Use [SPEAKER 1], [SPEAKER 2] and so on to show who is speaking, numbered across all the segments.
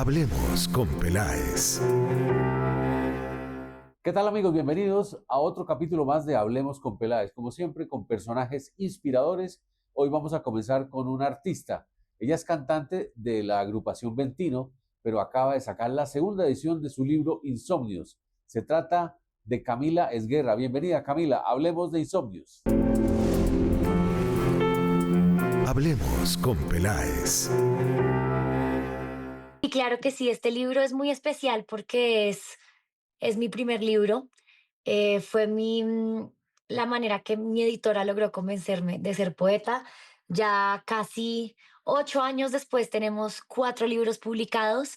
[SPEAKER 1] Hablemos con Peláez.
[SPEAKER 2] ¿Qué tal, amigos? Bienvenidos a otro capítulo más de Hablemos con Peláez. Como siempre, con personajes inspiradores. Hoy vamos a comenzar con una artista. Ella es cantante de la agrupación Ventino, pero acaba de sacar la segunda edición de su libro Insomnios. Se trata de Camila Esguerra. Bienvenida, Camila. Hablemos de Insomnios.
[SPEAKER 1] Hablemos con Peláez.
[SPEAKER 3] Y claro que sí, este libro es muy especial porque es mi primer libro. Fue la manera que mi editora logró convencerme de ser poeta. Ya casi 8 años después tenemos 4 libros publicados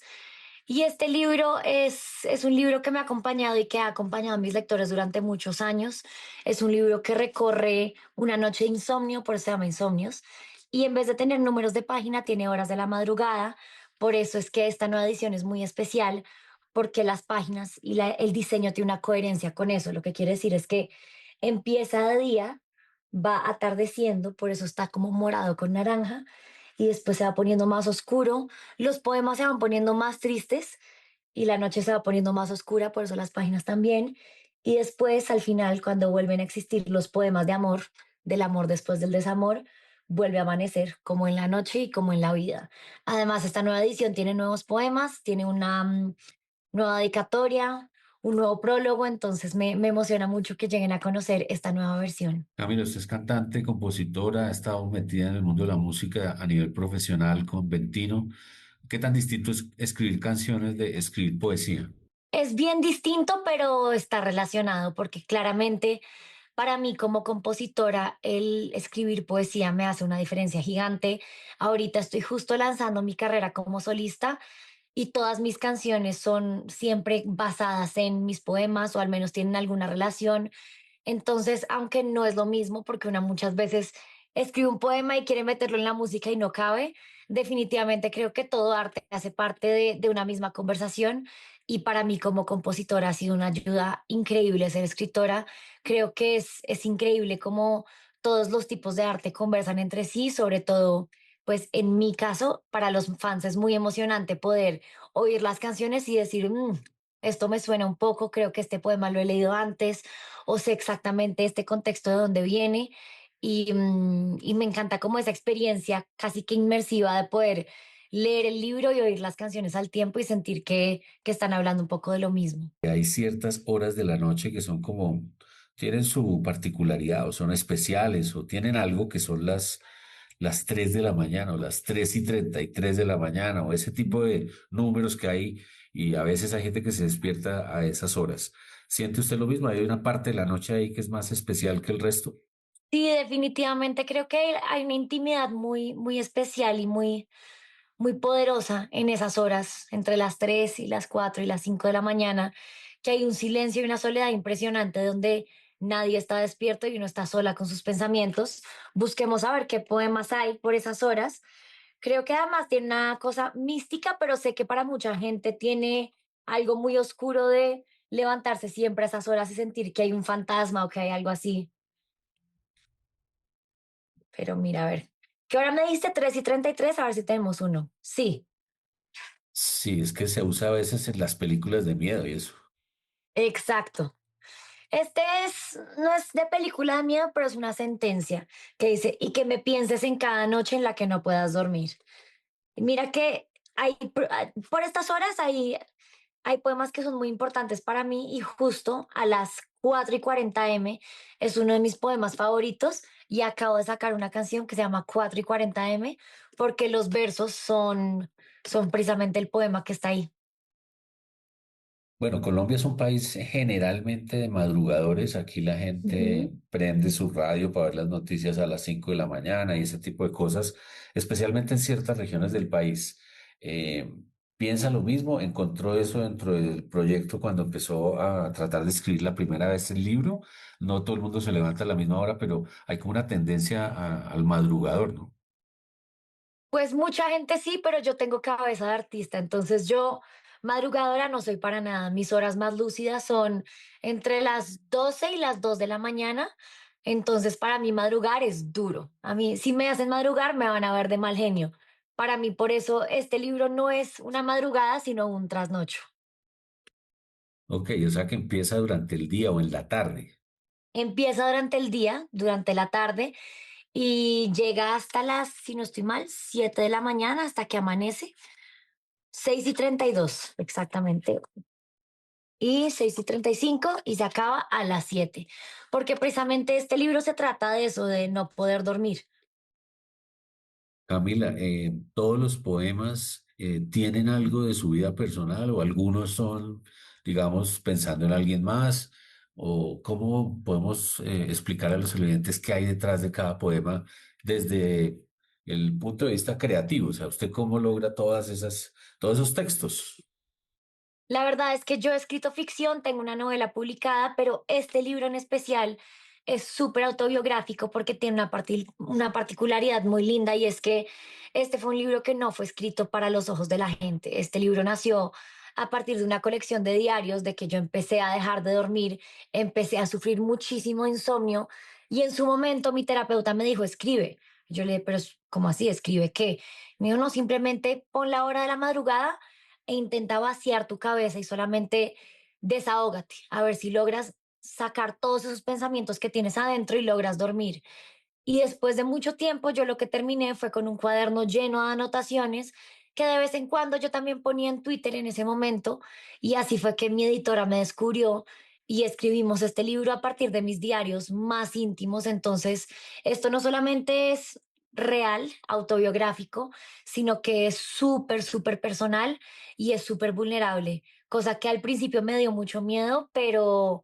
[SPEAKER 3] y este libro es un libro que me ha acompañado y que ha acompañado a mis lectores durante muchos años. Es un libro que recorre una noche de insomnio, por eso se llama Insomnios, y en vez de tener números de página, tiene horas de la madrugada. Por eso es que esta nueva edición es muy especial, porque las páginas y el diseño tiene una coherencia con eso. Lo que quiere decir es que empieza de día, va atardeciendo, por eso está como morado con naranja, y después se va poniendo más oscuro. Los poemas se van poniendo más tristes y la noche se va poniendo más oscura, por eso las páginas también. Y después, al final, cuando vuelven a existir los poemas de amor, del amor después del desamor, vuelve a amanecer, como en la noche y como en la vida. Además, esta nueva edición tiene nuevos poemas, tiene una nueva dedicatoria, un nuevo prólogo, entonces me emociona mucho que lleguen a conocer esta nueva versión.
[SPEAKER 4] Camilo, usted es cantante, compositora, ha estado metida en el mundo de la música a nivel profesional con Ventino. ¿Qué tan distinto es escribir canciones de escribir poesía?
[SPEAKER 3] Es bien distinto, pero está relacionado porque claramente para mí como compositora el escribir poesía me hace una diferencia gigante. Ahorita estoy justo lanzando mi carrera como solista y todas mis canciones son siempre basadas en mis poemas o al menos tienen alguna relación. Entonces, aunque no es lo mismo, porque una muchas veces escribe un poema y quiere meterlo en la música y no cabe, definitivamente creo que todo arte hace parte de una misma conversación y para mí como compositora ha sido una ayuda increíble ser escritora. Creo que es increíble cómo todos los tipos de arte conversan entre sí, sobre todo, pues en mi caso, para los fans es muy emocionante poder oír las canciones y decir, esto me suena un poco, creo que este poema lo he leído antes o sé exactamente este contexto de dónde viene y me encanta como esa experiencia casi que inmersiva de poder leer el libro y oír las canciones al tiempo y sentir que están hablando un poco de lo mismo.
[SPEAKER 4] Hay ciertas horas de la noche que son como, tienen su particularidad o son especiales o tienen algo que son las 3 de la mañana o las 3:33 de la mañana o ese tipo de números que hay y a veces hay gente que se despierta a esas horas. ¿Siente usted lo mismo? ¿Hay una parte de la noche ahí que es más especial que el resto?
[SPEAKER 3] Sí, definitivamente creo que hay una intimidad muy, muy especial y muy, muy poderosa en esas horas, entre las 3 y las 4 y las 5 de la mañana, que hay un silencio y una soledad impresionante donde nadie está despierto y uno está sola con sus pensamientos. Busquemos saber qué poemas hay por esas horas. Creo que además tiene una cosa mística, pero sé que para mucha gente tiene algo muy oscuro de levantarse siempre a esas horas y sentir que hay un fantasma o que hay algo así. Pero mira, a ver. ¿Qué hora me diste? 3:33. A ver si tenemos uno. Sí,
[SPEAKER 4] Sí, es que se usa a veces en las películas de miedo y eso.
[SPEAKER 3] exacto. No es de película de miedo, pero es una sentencia que dice, y que me pienses en cada noche en la que no puedas dormir. Y mira que por estas horas hay poemas que son muy importantes para mí y justo a las 4:40 AM es uno de mis poemas favoritos y acabo de sacar una canción que se llama 4:40 AM porque los versos son precisamente el poema que está ahí.
[SPEAKER 4] Bueno, Colombia es un país generalmente de madrugadores. Aquí la gente
[SPEAKER 3] Ujú.
[SPEAKER 4] prende su radio para ver las noticias a las 5 de la mañana y ese tipo de cosas, especialmente en ciertas regiones del país. Eh, ¿Piensa lo mismo? ¿Encontró eso dentro del proyecto cuando empezó a tratar de escribir la primera vez el libro? No todo el mundo se levanta a la misma hora, pero hay como una tendencia al madrugador, ¿no?
[SPEAKER 3] Pues mucha gente sí, pero yo tengo cabeza de artista, entonces yo madrugadora no soy para nada. Mis horas más lúcidas son entre las 12 y las 2 de la mañana, entonces para mí madrugar es duro. A mí, si me hacen madrugar, me van a ver de mal genio. para mí por eso este libro no es una madrugada, sino un trasnocho.
[SPEAKER 4] Ok, o sea que empieza durante el día o en la tarde.
[SPEAKER 3] Empieza durante el día, durante la tarde, y llega hasta las, si no estoy mal, 7 de la mañana, hasta que amanece. 6:32 exactamente. Y 6:35 y se acaba a las 7. Porque precisamente este libro se trata de eso, de no poder dormir.
[SPEAKER 4] Camila, ¿todos los poemas tienen algo de su vida personal o algunos son, digamos, pensando en alguien más? ¿O cómo podemos explicar a los oyentes qué hay detrás de cada poema desde el punto de vista creativo? O sea, ¿usted cómo logra todos esos textos?
[SPEAKER 3] La verdad es que yo he escrito ficción, tengo una novela publicada, pero este libro en especial es súper autobiográfico porque tiene una particularidad muy linda y es que este fue un libro que no fue escrito para los ojos de la gente. Este libro nació a partir de una colección de diarios de que yo empecé a dejar de dormir, empecé a sufrir muchísimo insomnio y en su momento mi terapeuta me dijo, escribe. Yo le dije, pero ¿cómo así? ¿Escribe qué? Me dijo, no, simplemente pon la hora de la madrugada e intenta vaciar tu cabeza y solamente desahógate, a ver si logras sacar todos esos pensamientos que tienes adentro y logras dormir. Y después de mucho tiempo, yo lo que terminé fue con un cuaderno lleno de anotaciones que de vez en cuando yo también ponía en Twitter en ese momento. Y así fue que mi editora me descubrió y escribimos este libro a partir de mis diarios más íntimos. Entonces, esto no solamente es real, autobiográfico, sino que es súper, súper personal y es súper vulnerable, cosa que al principio me dio mucho miedo, pero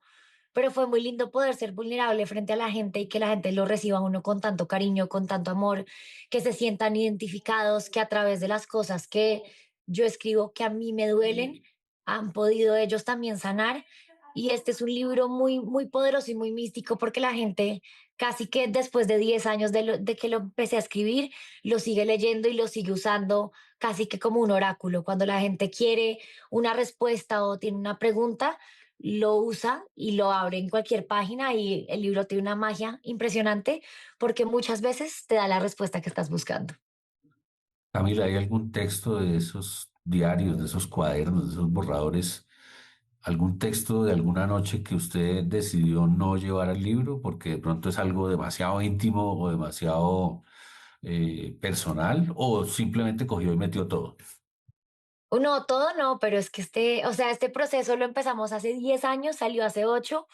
[SPEAKER 3] fue muy lindo poder ser vulnerable frente a la gente y que la gente lo reciba a uno con tanto cariño, con tanto amor, que se sientan identificados, que a través de las cosas que yo escribo que a mí me duelen, han podido ellos también sanar. Y este es un libro muy, muy poderoso y muy místico porque la gente casi que después de 10 años de que lo empecé a escribir, lo sigue leyendo y lo sigue usando casi que como un oráculo. Cuando la gente quiere una respuesta o tiene una pregunta, lo usa y lo abre en cualquier página y el libro tiene una magia impresionante porque muchas veces te da la respuesta que estás buscando.
[SPEAKER 4] Camila, ¿hay algún texto de esos diarios, de esos cuadernos, de esos borradores, algún texto de alguna noche que usted decidió no llevar al libro porque de pronto es algo demasiado íntimo o demasiado personal o simplemente cogió y metió todo?
[SPEAKER 3] No, todo no, pero es que o sea, este proceso lo empezamos hace 10 años, salió hace 8.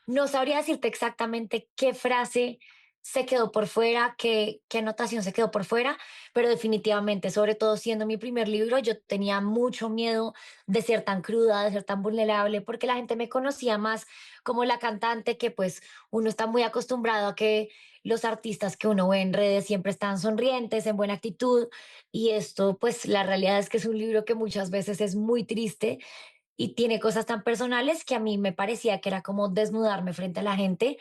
[SPEAKER 3] No sabría decirte exactamente qué frase se quedó por fuera, qué anotación se quedó por fuera, pero definitivamente, sobre todo siendo mi primer libro, yo tenía mucho miedo de ser tan cruda, de ser tan vulnerable, porque la gente me conocía más como la cantante que pues uno está muy acostumbrado a que los artistas que uno ve en redes siempre están sonrientes, en buena actitud, y esto pues la realidad es que es un libro que muchas veces es muy triste y tiene cosas tan personales que a mí me parecía que era como desnudarme frente a la gente,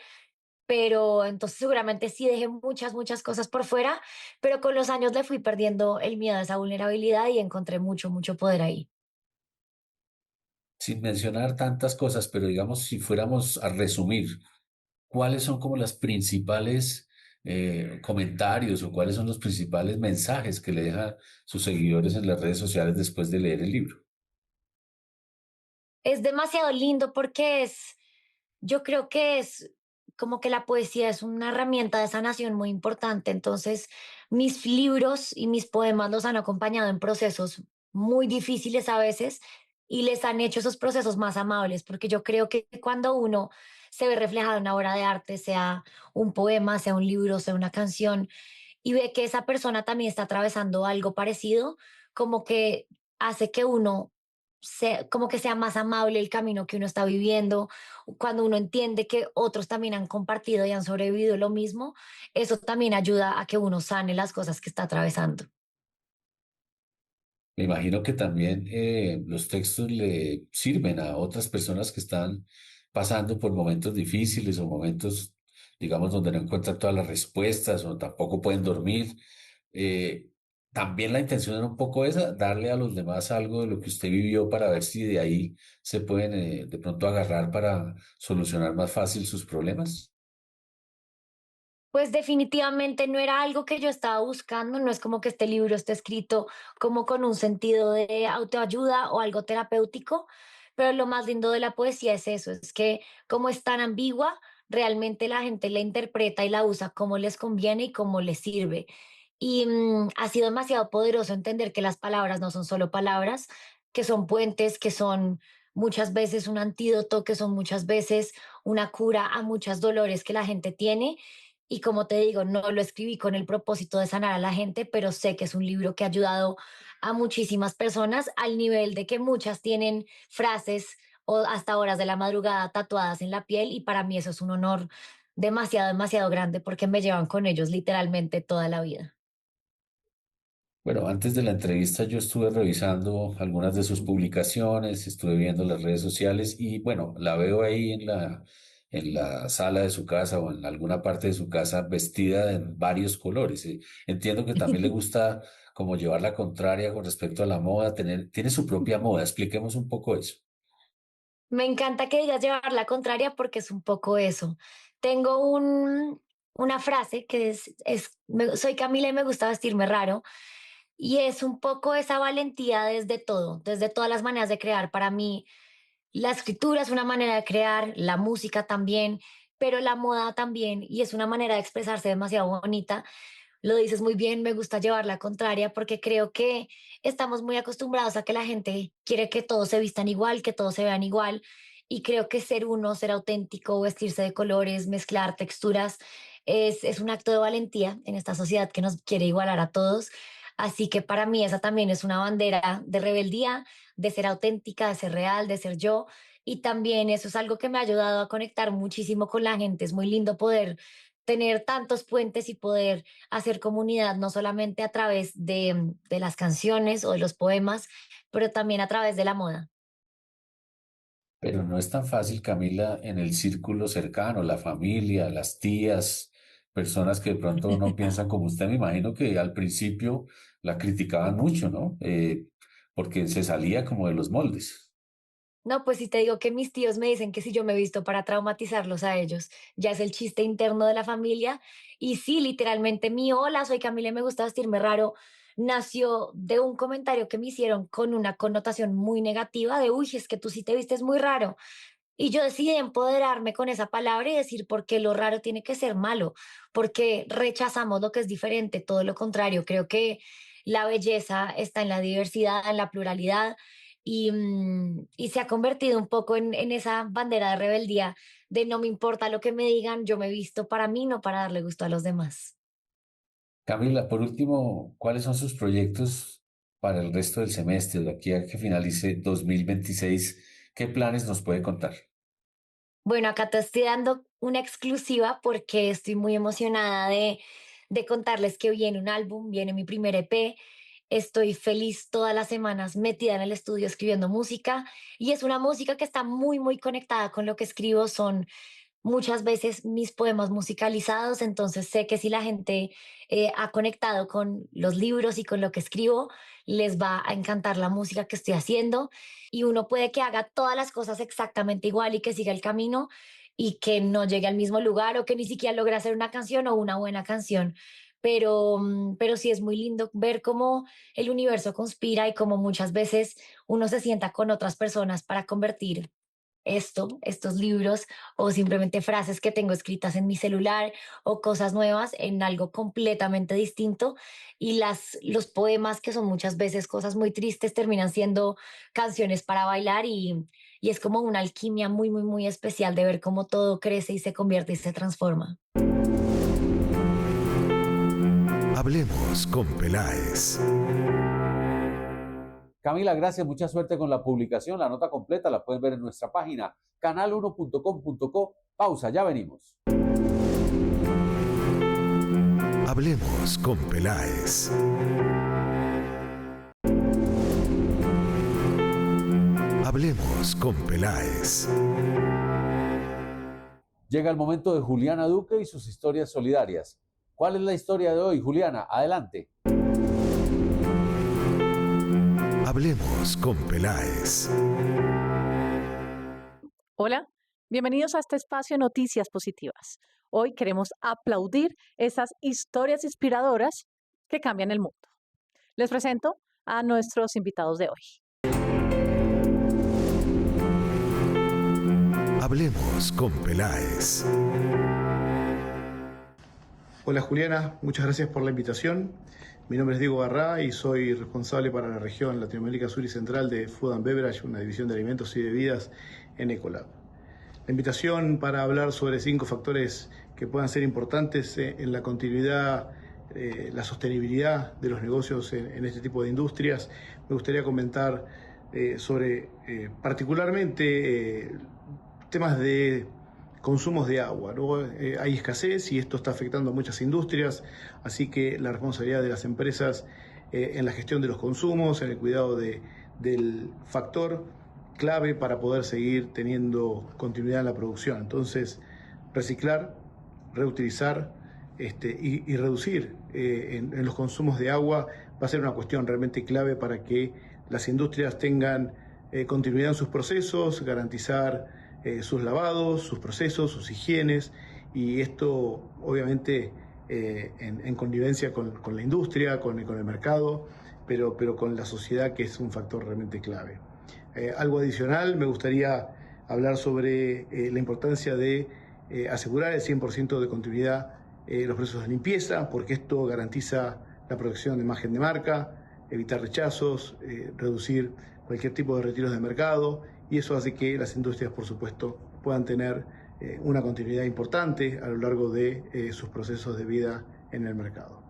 [SPEAKER 3] pero entonces seguramente sí dejé muchas, muchas cosas por fuera, pero con los años le fui perdiendo el miedo a esa vulnerabilidad y encontré mucho, mucho poder ahí.
[SPEAKER 4] Sin mencionar tantas cosas, pero digamos, si fuéramos a resumir, ¿cuáles son como las principales comentarios o cuáles son los principales mensajes que le dejan sus seguidores en las redes sociales después de leer el libro?
[SPEAKER 3] Es demasiado lindo porque yo creo que es como que la poesía es una herramienta de sanación muy importante. Entonces, mis libros y mis poemas los han acompañado en procesos muy difíciles a veces y les han hecho esos procesos más amables, porque yo creo que cuando uno se ve reflejado en una obra de arte, sea un poema, sea un libro, sea una canción, y ve que esa persona también está atravesando algo parecido, como que hace que uno como que sea más amable el camino que uno está viviendo, cuando uno entiende que otros también han compartido y han sobrevivido lo mismo, eso también ayuda a que uno sane las cosas que está atravesando.
[SPEAKER 4] Me imagino que también los textos le sirven a otras personas que están pasando por momentos difíciles o momentos, digamos, donde no encuentran todas las respuestas o tampoco pueden dormir. Eh, También la intención era un poco esa, darle a los demás algo de lo que usted vivió para ver si de ahí se pueden de pronto agarrar para solucionar más fácil sus problemas.
[SPEAKER 3] Pues definitivamente no era algo que yo estaba buscando, no es como que este libro esté escrito como con un sentido de autoayuda o algo terapéutico, pero lo más lindo de la poesía es eso, es que como es tan ambigua, realmente la gente la interpreta y la usa como les conviene y como les sirve. Y ha sido demasiado poderoso entender que las palabras no son solo palabras, que son puentes, que son muchas veces un antídoto, que son muchas veces una cura a muchos dolores que la gente tiene. Y como te digo, no lo escribí con el propósito de sanar a la gente, pero sé que es un libro que ha ayudado a muchísimas personas al nivel de que muchas tienen frases o hasta horas de la madrugada tatuadas en la piel y para mí eso es un honor demasiado, demasiado grande porque me llevan con ellos literalmente toda la vida.
[SPEAKER 4] Bueno, antes de la entrevista yo estuve revisando algunas de sus publicaciones, estuve viendo las redes sociales y bueno, la veo ahí en la sala de su casa o en alguna parte de su casa vestida en varios colores. Entiendo que también le gusta como llevar la contraria con respecto a la moda, tiene su propia moda. Expliquemos un poco eso.
[SPEAKER 3] Me encanta que digas llevar la contraria porque es un poco eso. Tengo una frase que soy Camila y me gusta vestirme raro. Y es un poco esa valentía desde todo, desde todas las maneras de crear. Para mí, la escritura es una manera de crear, la música también, pero la moda también, y es una manera de expresarse demasiado bonita. Lo dices muy bien, me gusta llevar la contraria porque creo que estamos muy acostumbrados a que la gente quiere que todos se vistan igual, que todos se vean igual, y creo que ser uno, ser auténtico, vestirse de colores, mezclar texturas, es un acto de valentía en esta sociedad que nos quiere igualar a todos. Así que para mí esa también es una bandera de rebeldía, de ser auténtica, de ser real, de ser yo. Y también eso es algo que me ha ayudado a conectar muchísimo con la gente. Es muy lindo poder tener tantos puentes y poder hacer comunidad, no solamente a través de las canciones o de los poemas, pero también a través de la moda.
[SPEAKER 4] Pero no es tan fácil, Camila, en el círculo cercano, la familia, las tías, personas que de pronto no piensan como usted. Me imagino que al principio la criticaban mucho, ¿no? Porque se salía como de los moldes.
[SPEAKER 3] No, pues si te digo que mis tíos me dicen que si yo me he visto para traumatizarlos a ellos, ya es el chiste interno de la familia. Y sí, literalmente mi hola, soy Camila y me gusta vestirme raro, nació de un comentario que me hicieron con una connotación muy negativa de, uy, es que tú sí te vistes muy raro. Y yo decidí empoderarme con esa palabra y decir por qué lo raro tiene que ser malo, porque rechazamos lo que es diferente, todo lo contrario. Creo que la belleza está en la diversidad, en la pluralidad y se ha convertido un poco en esa bandera de rebeldía de no me importa lo que me digan, yo me visto para mí, no para darle gusto a los demás.
[SPEAKER 4] Camila, por último, ¿cuáles son sus proyectos para el resto del semestre, de aquí a que finalice 2026? ¿Qué planes nos puede contar?
[SPEAKER 3] Bueno, acá te estoy dando una exclusiva porque estoy muy emocionada de contarles que viene un álbum, viene mi primer EP. Estoy feliz todas las semanas metida en el estudio escribiendo música y es una música que está muy, muy conectada con lo que escribo. Son muchas veces mis poemas musicalizados, entonces sé que si la gente ha conectado con los libros y con lo que escribo, les va a encantar la música que estoy haciendo y uno puede que haga todas las cosas exactamente igual y que siga el camino y que no llegue al mismo lugar o que ni siquiera logre hacer una canción o una buena canción. Pero sí es muy lindo ver cómo el universo conspira y cómo muchas veces uno se sienta con otras personas para convertir estos libros o simplemente frases que tengo escritas en mi celular o cosas nuevas en algo completamente distinto y los poemas que son muchas veces cosas muy tristes terminan siendo canciones para bailar y es como una alquimia muy, muy, muy especial de ver cómo todo crece y se convierte y se transforma.
[SPEAKER 1] Hablemos con Peláez.
[SPEAKER 2] Camila, gracias, mucha suerte con la publicación. La nota completa la pueden ver en nuestra página canal1.com.co. Pausa, ya venimos.
[SPEAKER 1] Hablemos con Peláez. Hablemos con Peláez.
[SPEAKER 2] Llega el momento de Juliana Duque y sus historias solidarias. ¿Cuál es la historia de hoy, Juliana? Adelante.
[SPEAKER 1] Hablemos con Peláez.
[SPEAKER 5] Hola, Bienvenidos a este espacio de Noticias Positivas. Hoy queremos aplaudir esas historias inspiradoras que cambian el mundo. Les presento a nuestros invitados de hoy.
[SPEAKER 1] Hablemos con Peláez.
[SPEAKER 6] Hola Juliana, muchas gracias por la invitación. Mi nombre es Diego Garrá y soy responsable para la región Latinoamérica Sur y Central de Food and Beverage, una división de alimentos y bebidas en Ecolab. La invitación para hablar sobre 5 factores que puedan ser importantes en la continuidad, la sostenibilidad de los negocios en este tipo de industrias. Me gustaría comentar sobre particularmente temas de consumos de agua, ¿no? Hay escasez y esto está afectando a muchas industrias, así que la responsabilidad de las empresas en la gestión de los consumos, en el cuidado del factor clave para poder seguir teniendo continuidad en la producción. Entonces, reciclar, reutilizar y reducir en los consumos de agua va a ser una cuestión realmente clave para que las industrias tengan continuidad en sus procesos, garantizar sus lavados, sus procesos, sus higienes, y esto obviamente en connivencia con la industria, con el mercado, pero con la sociedad, que es un factor realmente clave. Algo adicional, me gustaría hablar sobre la importancia de asegurar el 100% de continuidad en los procesos de limpieza, porque esto garantiza la protección de imagen de marca, evitar rechazos, reducir cualquier tipo de retiros de mercado, y eso hace que las industrias, por supuesto, puedan tener una continuidad importante a lo largo de sus procesos de vida en el mercado.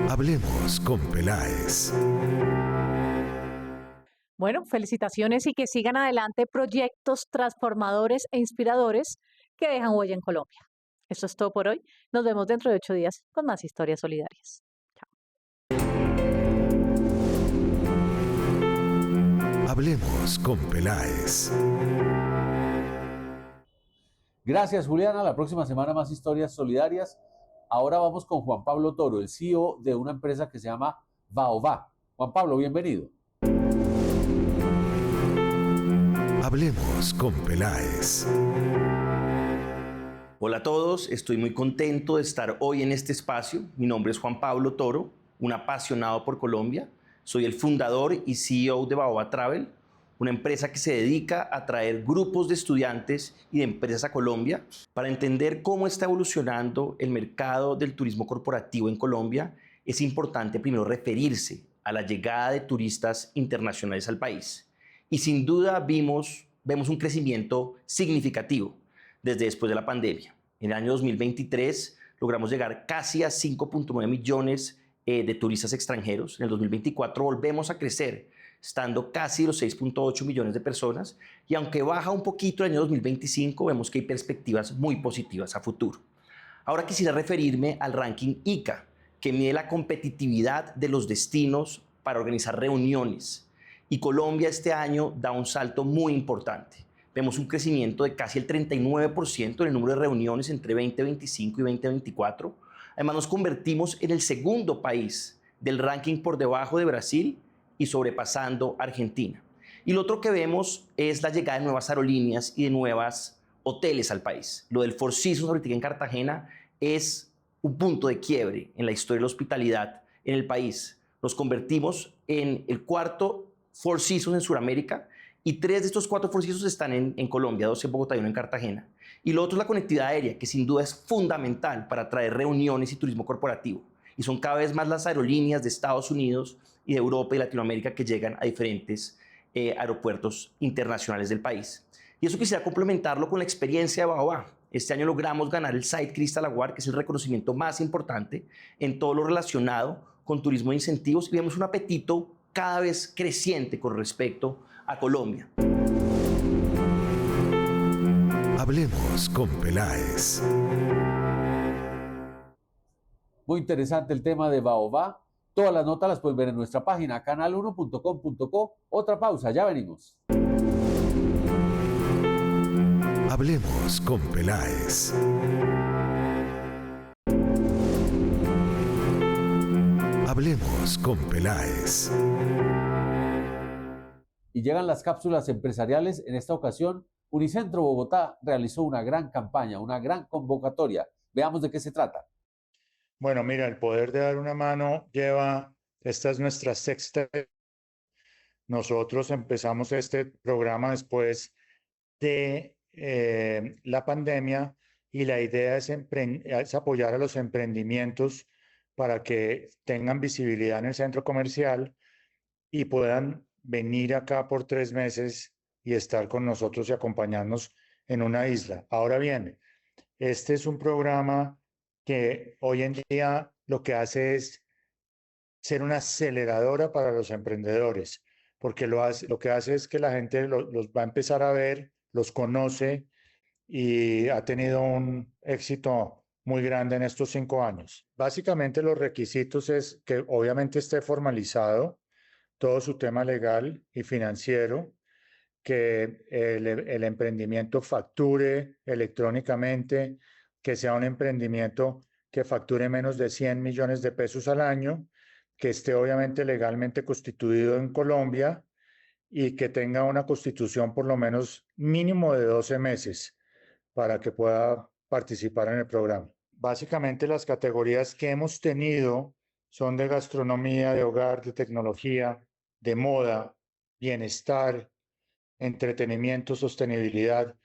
[SPEAKER 1] Hablemos con Peláez.
[SPEAKER 5] Bueno, felicitaciones y que sigan adelante proyectos transformadores e inspiradores que dejan huella en Colombia. Eso es todo por hoy. Nos vemos dentro de 8 días con más historias solidarias.
[SPEAKER 1] Hablemos con Peláez.
[SPEAKER 2] Gracias, Juliana. La próxima semana más historias solidarias. Ahora vamos con Juan Pablo Toro, el CEO de una empresa que se llama Baobá. Juan Pablo, bienvenido.
[SPEAKER 1] Hablemos con Peláez.
[SPEAKER 7] Hola a todos, estoy muy contento de estar hoy en este espacio. Mi nombre es Juan Pablo Toro, un apasionado por Colombia. Soy el fundador y CEO de Baobá Travel, una empresa que se dedica a traer grupos de estudiantes y de empresas a Colombia. Para entender cómo está evolucionando el mercado del turismo corporativo en Colombia, es importante primero referirse a la llegada de turistas internacionales al país. Y sin duda vemos un crecimiento significativo desde después de la pandemia. En el año 2023 logramos llegar casi a 5.9 millones de turistas extranjeros. En el 2024 volvemos a crecer, estando casi los 6.8 millones de personas, y aunque baja un poquito el año 2025, vemos que hay perspectivas muy positivas a futuro. Ahora quisiera referirme al ranking ICA, que mide la competitividad de los destinos para organizar reuniones, y Colombia este año da un salto muy importante. Vemos un crecimiento de casi el 39% en el número de reuniones entre 2025 y 2024. Además, nos convertimos en el segundo país del ranking por debajo de Brasil y sobrepasando Argentina. Y lo otro que vemos es la llegada de nuevas aerolíneas y de nuevos hoteles al país. Lo del Four Seasons ahorita en Cartagena es un punto de quiebre en la historia de la hospitalidad en el país. Nos convertimos en el 4º Four Seasons en Sudamérica, y 3 de estos 4 Four Seasons están en Colombia, 2 en Bogotá y 1 en Cartagena. Y lo otro es la conectividad aérea, que sin duda es fundamental para atraer reuniones y turismo corporativo. Y son cada vez más las aerolíneas de Estados Unidos y de Europa y Latinoamérica que llegan a diferentes aeropuertos internacionales del país. Y eso quisiera complementarlo con la experiencia de Baobá. Este año logramos ganar el Site Crystal Award, que es el reconocimiento más importante en todo lo relacionado con turismo de incentivos, y vemos un apetito cada vez creciente con respecto a Colombia.
[SPEAKER 1] Hablemos con Peláez.
[SPEAKER 2] Muy interesante el tema de Baobá. Todas las notas las pueden ver en nuestra página canal1.com.co. Otra pausa, ya venimos.
[SPEAKER 1] Hablemos con Peláez. Hablemos con Peláez.
[SPEAKER 2] Y llegan las cápsulas empresariales. En esta ocasión, Unicentro Bogotá realizó una gran campaña, una gran convocatoria. Veamos de qué se trata.
[SPEAKER 8] Bueno, mira, el poder de dar una mano esta es nuestra sexta. Nosotros empezamos este programa después de la pandemia y la idea es apoyar a los emprendimientos para que tengan visibilidad en el centro comercial y puedan venir acá por 3 meses y estar con nosotros y acompañarnos en una isla. Ahora bien, este es un programa que hoy en día lo que hace es ser una aceleradora para los emprendedores, porque lo que hace es que la gente los va a empezar a ver, los conoce y ha tenido un éxito muy grande en estos 5 años. Básicamente los requisitos es que obviamente esté formalizado todo su tema legal y financiero, que el emprendimiento facture electrónicamente, que sea un emprendimiento que facture menos de 100 millones de pesos al año, que esté obviamente legalmente constituido en Colombia y que tenga una constitución por lo menos mínimo de 12 meses para que pueda participar en el programa. Básicamente las categorías que hemos tenido son de gastronomía, de hogar, de tecnología, de moda, bienestar, entretenimiento, sostenibilidad.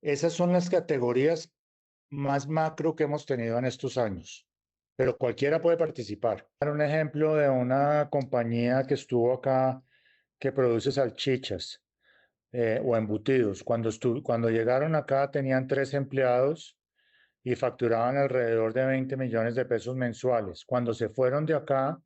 [SPEAKER 8] Esas son las categorías más macro que hemos tenido en estos años, pero cualquiera puede participar. Un ejemplo de una compañía que estuvo acá que produce salchichas o embutidos. Cuando llegaron acá tenían 3 empleados y facturaban alrededor de 20 millones de pesos mensuales. Cuando se fueron de acá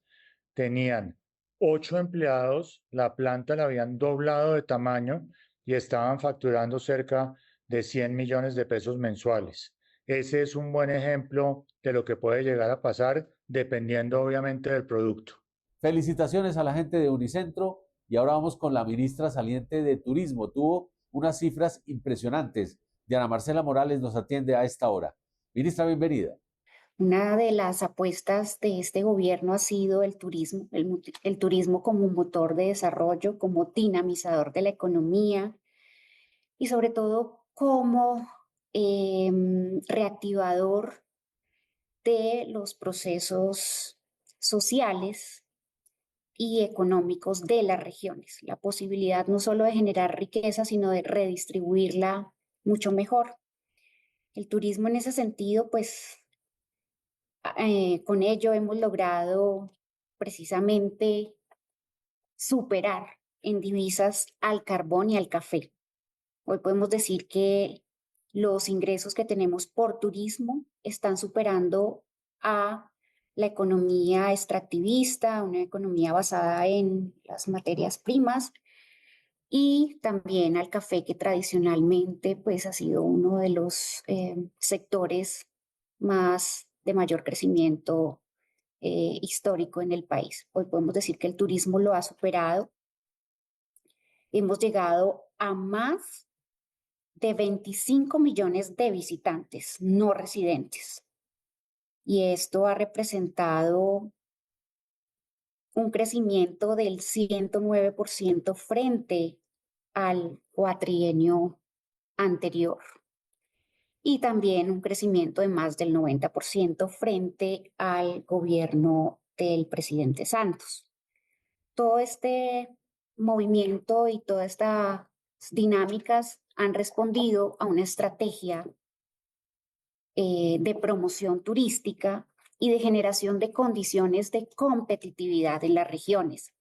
[SPEAKER 8] tenían 8 empleados, la planta la habían doblado de tamaño y estaban facturando cerca de 100 millones de pesos mensuales. Ese es un buen ejemplo de lo que puede llegar a pasar dependiendo obviamente del producto.
[SPEAKER 2] Felicitaciones a la gente de Unicentro. Y ahora vamos con la ministra saliente de Turismo. Tuvo unas cifras impresionantes. Diana Marcela Morales nos atiende a esta hora. Ministra, bienvenida.
[SPEAKER 9] Una de las apuestas de este gobierno ha sido el turismo, el turismo como un motor de desarrollo, como dinamizador de la economía y sobre todo como reactivador de los procesos sociales y económicos de las regiones. La posibilidad no solo de generar riqueza, sino de redistribuirla mucho mejor. El turismo en ese sentido, pues con ello hemos logrado precisamente superar en divisas al carbón y al café. Hoy podemos decir que los ingresos que tenemos por turismo están superando a la economía extractivista, una economía basada en las materias primas, y también al café, que tradicionalmente pues, ha sido uno de los sectores más de mayor crecimiento histórico en el país. Hoy podemos decir que el turismo lo ha superado. Hemos llegado a más de 25 millones de visitantes no residentes. Y esto ha representado un crecimiento del 109% frente al cuatrienio anterior. Y también un crecimiento de más del 90% frente al gobierno del presidente Santos. Todo este movimiento y todas estas dinámicas han respondido a una estrategia de promoción turística y de generación de condiciones de competitividad en las regiones,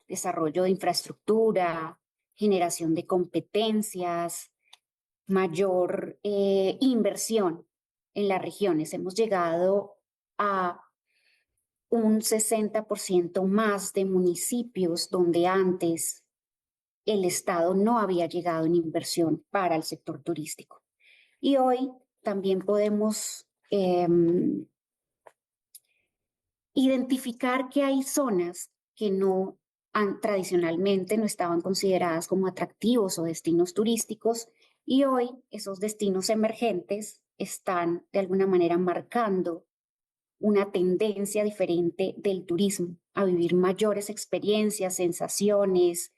[SPEAKER 9] desarrollo de infraestructura, generación de competencias, mayor inversión en las regiones. Hemos llegado a un 60% más de municipios donde antes el Estado no había llegado en inversión para el sector turístico. Y hoy también podemos identificar que hay zonas que tradicionalmente no estaban consideradas como atractivos o destinos turísticos, y hoy esos destinos emergentes están de alguna manera marcando una tendencia diferente del turismo, a vivir mayores experiencias, sensaciones,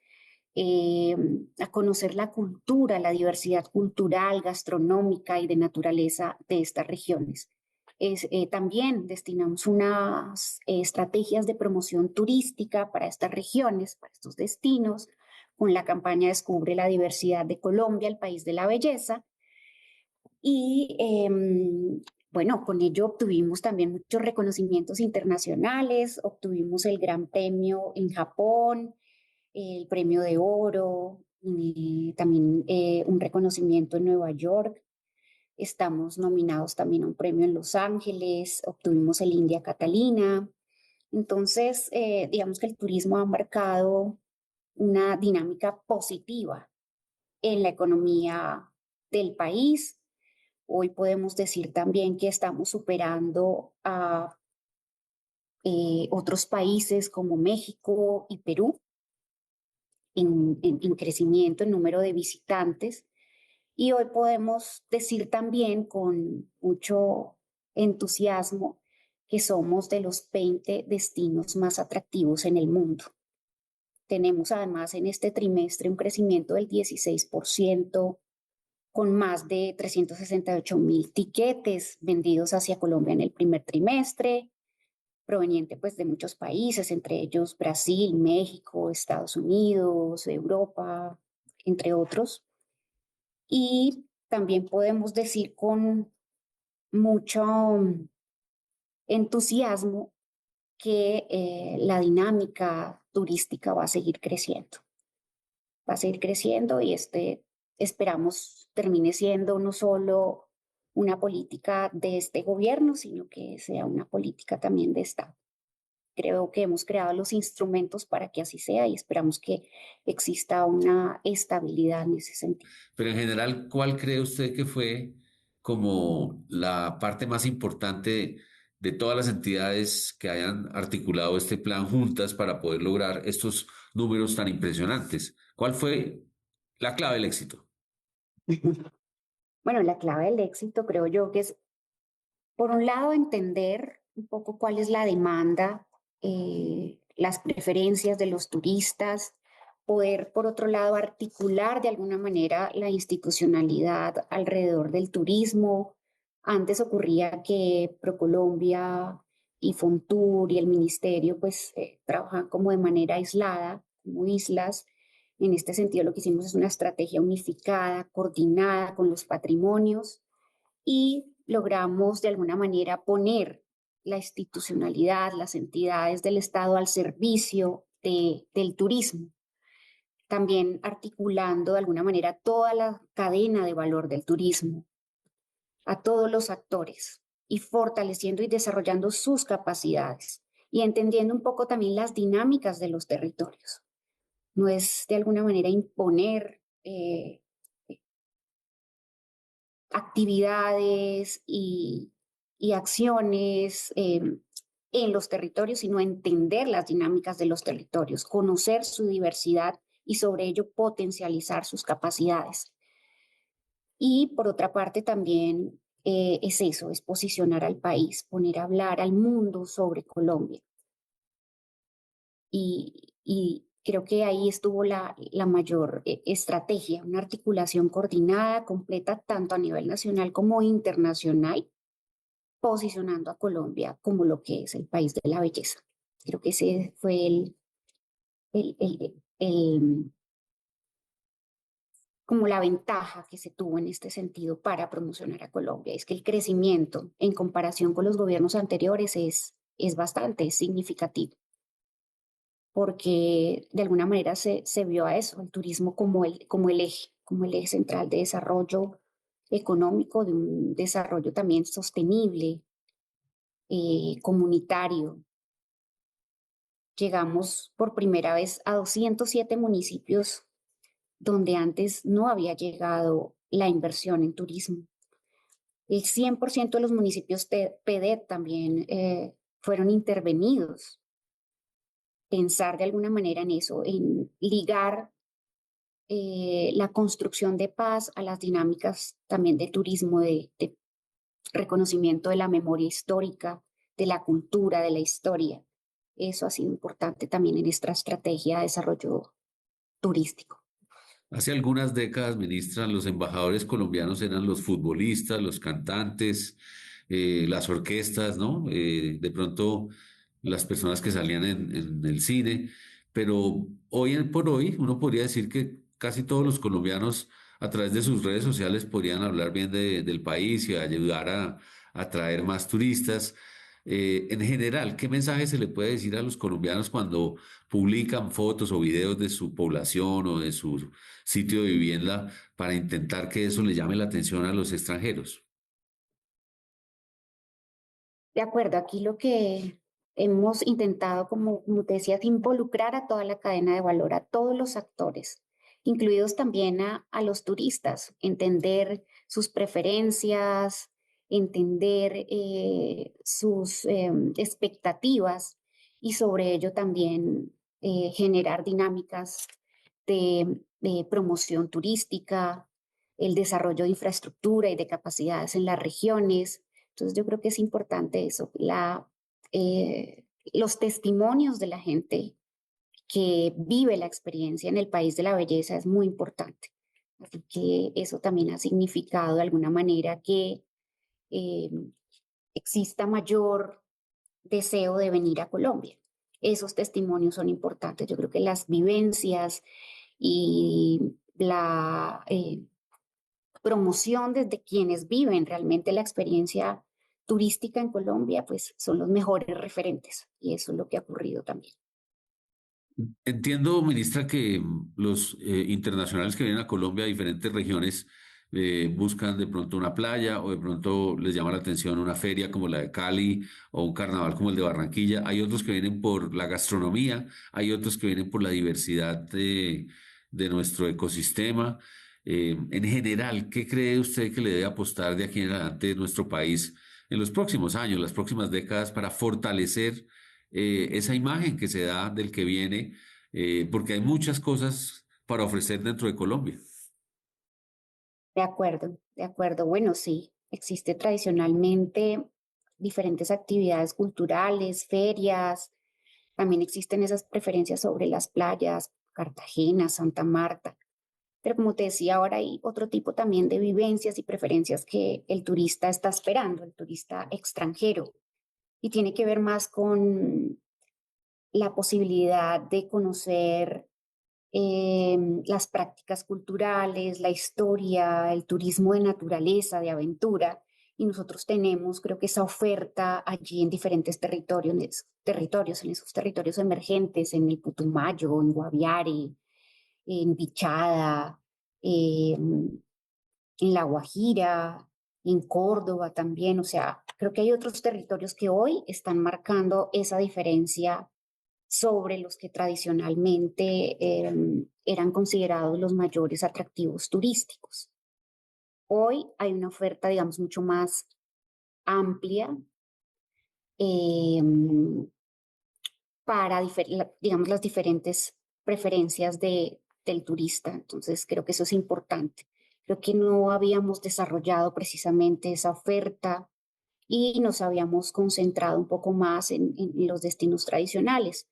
[SPEAKER 9] eh, a conocer la cultura, la diversidad cultural, gastronómica y de naturaleza de estas regiones. También destinamos unas estrategias de promoción turística para estas regiones, para estos destinos, con la campaña Descubre la diversidad de Colombia, el país de la belleza. Y bueno, con ello obtuvimos también muchos reconocimientos internacionales, obtuvimos el Gran Premio en Japón, el Premio de Oro, también un reconocimiento en Nueva York. Estamos nominados también a un premio en Los Ángeles, obtuvimos el India Catalina. Entonces, digamos que el turismo ha marcado una dinámica positiva en la economía del país. Hoy podemos decir también que estamos superando a otros países como México y Perú en crecimiento, en número de visitantes. Y hoy podemos decir también con mucho entusiasmo que somos de los 20 destinos más atractivos en el mundo. Tenemos además en este trimestre un crecimiento del 16%, con más de 368,000 tiquetes vendidos hacia Colombia en el primer trimestre, proveniente pues de muchos países, entre ellos Brasil, México, Estados Unidos, Europa, entre otros. Y también podemos decir con mucho entusiasmo que la dinámica turística va a seguir creciendo. Va a seguir creciendo y esperamos termine siendo no solo una política de este gobierno, sino que sea una política también de Estado. Creo que hemos creado los instrumentos para que así sea y esperamos que exista una estabilidad en ese sentido.
[SPEAKER 4] Pero en general, ¿cuál cree usted que fue como la parte más importante de todas las entidades que hayan articulado este plan juntas para poder lograr estos números tan impresionantes? ¿Cuál fue la clave del éxito?
[SPEAKER 9] Bueno, la clave del éxito creo yo que es, por un lado, entender un poco cuál es la demanda, las preferencias de los turistas, poder, por otro lado, articular de alguna manera la institucionalidad alrededor del turismo. Antes ocurría que ProColombia y Fontur y el ministerio pues trabajaban como de manera aislada, como islas. En este sentido, lo que hicimos es una estrategia unificada, coordinada con los patrimonios y logramos de alguna manera poner la institucionalidad, las entidades del Estado al servicio del turismo, también articulando de alguna manera toda la cadena de valor del turismo, a todos los actores y fortaleciendo y desarrollando sus capacidades y entendiendo un poco también las dinámicas de los territorios. No es de alguna manera imponer actividades y acciones en los territorios, sino entender las dinámicas de los territorios, conocer su diversidad y sobre ello potencializar sus capacidades. Y por otra parte también es eso, es posicionar al país, poner a hablar al mundo sobre Colombia. Y creo que ahí estuvo la mayor estrategia, una articulación coordinada, completa, tanto a nivel nacional como internacional, posicionando a Colombia como lo que es el país de la belleza. Creo que ese fue como la ventaja que se tuvo en este sentido para promocionar a Colombia. Es que el crecimiento en comparación con los gobiernos anteriores es bastante significativo, porque de alguna manera se vio a eso, el turismo como el eje central de desarrollo económico, de un desarrollo también sostenible, comunitario. Llegamos por primera vez a 207 municipios donde antes no había llegado la inversión en turismo. El 100% de los municipios PEDET también fueron intervenidos. Pensar de alguna manera en eso, en ligar la construcción de paz a las dinámicas también de turismo, de reconocimiento de la memoria histórica, de la cultura, de la historia. Eso ha sido importante también en esta estrategia de desarrollo turístico.
[SPEAKER 4] Hace algunas décadas, ministra, los embajadores colombianos eran los futbolistas, los cantantes, las orquestas, ¿no? De pronto las personas que salían en el cine, pero hoy por hoy uno podría decir que casi todos los colombianos a través de sus redes sociales podrían hablar bien del país y ayudar a atraer más turistas. En general, ¿qué mensaje se le puede decir a los colombianos cuando publican fotos o videos de su población o de su sitio de vivienda para intentar que eso le llame la atención a los extranjeros?
[SPEAKER 9] De acuerdo, aquí lo que hemos intentado, como te decía, es involucrar a toda la cadena de valor, a todos los actores, incluidos también a los turistas, entender sus preferencias, entender sus expectativas y sobre ello también generar dinámicas de promoción turística, el desarrollo de infraestructura y de capacidades en las regiones. Entonces yo creo que es importante eso, los testimonios de la gente que vive la experiencia en el país de la belleza es muy importante. Así que eso también ha significado de alguna manera que eh, exista mayor deseo de venir a Colombia. Esos testimonios son importantes. Yo creo que las vivencias y la promoción desde quienes viven realmente la experiencia turística en Colombia, pues son los mejores referentes. Y eso es lo que ha ocurrido también.
[SPEAKER 4] Entiendo, ministra, que los internacionales que vienen a Colombia a diferentes regiones buscan de pronto una playa o de pronto les llama la atención una feria como la de Cali o un carnaval como el de Barranquilla. Hay otros que vienen por la gastronomía, hay otros que vienen por la diversidad de nuestro ecosistema. En general, ¿qué cree usted que le debe apostar de aquí en adelante nuestro país en los próximos años, las próximas décadas para fortalecer esa imagen que se da del que viene, porque hay muchas cosas para ofrecer dentro de Colombia?
[SPEAKER 9] De acuerdo, de acuerdo. Bueno, sí, existe tradicionalmente diferentes actividades culturales, ferias, también existen esas preferencias sobre las playas, Cartagena, Santa Marta. Pero como te decía, ahora hay otro tipo también de vivencias y preferencias que el turista está esperando, el turista extranjero, y tiene que ver más con la posibilidad de conocer las prácticas culturales, la historia, el turismo de naturaleza, de aventura. Y nosotros tenemos, creo que esa oferta allí en diferentes territorios, en esos territorios emergentes, en el Putumayo, en Guaviare, en Bichada, en La Guajira, en Córdoba también. O sea, creo que hay otros territorios que hoy están marcando esa diferencia sobre los que tradicionalmente eran considerados los mayores atractivos turísticos. Hoy hay una oferta, digamos, mucho más amplia eh, para, digamos, las diferentes preferencias del turista. Entonces, creo que eso es importante. Creo que no habíamos desarrollado precisamente esa oferta y nos habíamos concentrado un poco más en los destinos tradicionales.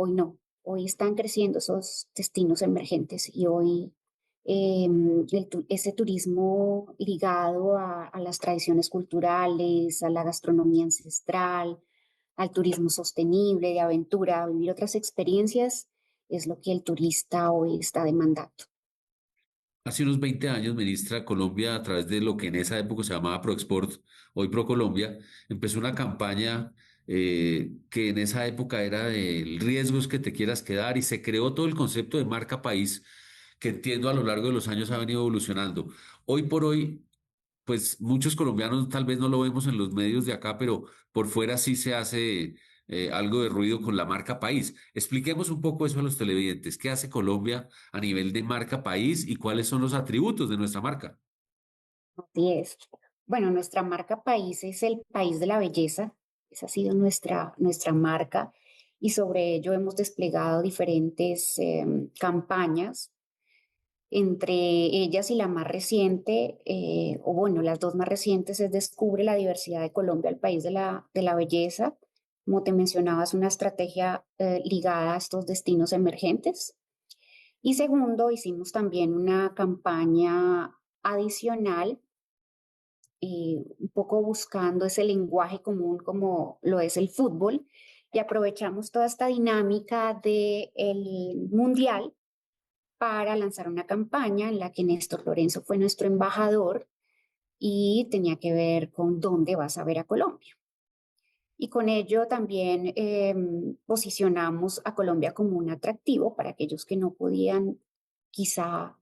[SPEAKER 9] Hoy no, hoy están creciendo esos destinos emergentes y hoy ese turismo ligado a las tradiciones culturales, a la gastronomía ancestral, al turismo sostenible, de aventura, a vivir otras experiencias, es lo que el turista hoy está demandando.
[SPEAKER 4] Hace unos 20 años, ministra, Colombia, a través de lo que en esa época se llamaba ProExport, hoy ProColombia, empezó una campaña que en esa época era de riesgos que te quieras quedar y se creó todo el concepto de marca país que entiendo a lo largo de los años ha venido evolucionando. Hoy por hoy, pues muchos colombianos tal vez no lo vemos en los medios de acá, pero por fuera sí se hace algo de ruido con la marca país. Expliquemos un poco eso a los televidentes. ¿Qué hace Colombia a nivel de marca país y cuáles son los atributos de nuestra marca?
[SPEAKER 9] Así es. Bueno, nuestra marca país es el país de la belleza. Esa ha sido nuestra marca y sobre ello hemos desplegado diferentes campañas. Entre ellas y la más reciente, o bueno, las dos más recientes es Descubre la diversidad de Colombia, el país de la belleza. Como te mencionaba, es una estrategia ligada a estos destinos emergentes. Y segundo, hicimos también una campaña adicional, un poco buscando ese lenguaje común como lo es el fútbol, y aprovechamos toda esta dinámica del Mundial para lanzar una campaña en la que Néstor Lorenzo fue nuestro embajador y tenía que ver con dónde vas a ver a Colombia. Y con ello también posicionamos a Colombia como un atractivo para aquellos que no podían quizá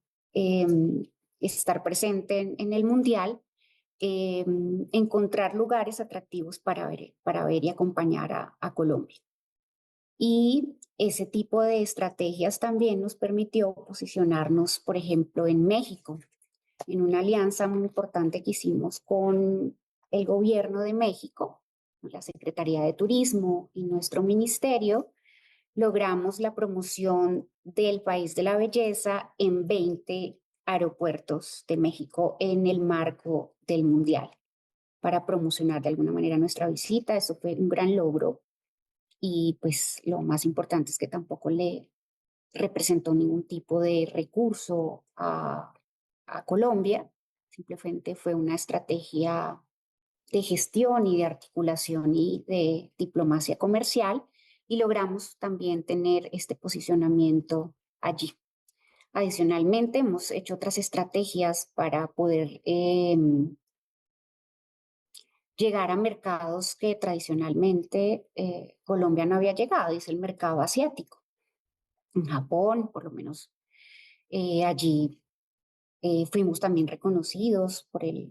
[SPEAKER 9] estar presente en el Mundial, encontrar lugares atractivos para ver y acompañar a Colombia. Y ese tipo de estrategias también nos permitió posicionarnos, por ejemplo, en México, en una alianza muy importante que hicimos con el gobierno de México, la Secretaría de Turismo y nuestro ministerio. Logramos la promoción del País de la Belleza en 20 aeropuertos de México en el marco del Mundial, para promocionar de alguna manera nuestra visita. Eso fue un gran logro y pues lo más importante es que tampoco le representó ningún tipo de recurso a Colombia, simplemente fue una estrategia de gestión y de articulación y de diplomacia comercial, y logramos también tener este posicionamiento allí. Adicionalmente, hemos hecho otras estrategias para poder llegar a mercados que tradicionalmente Colombia no había llegado, y es el mercado asiático. En Japón, por lo menos allí fuimos también reconocidos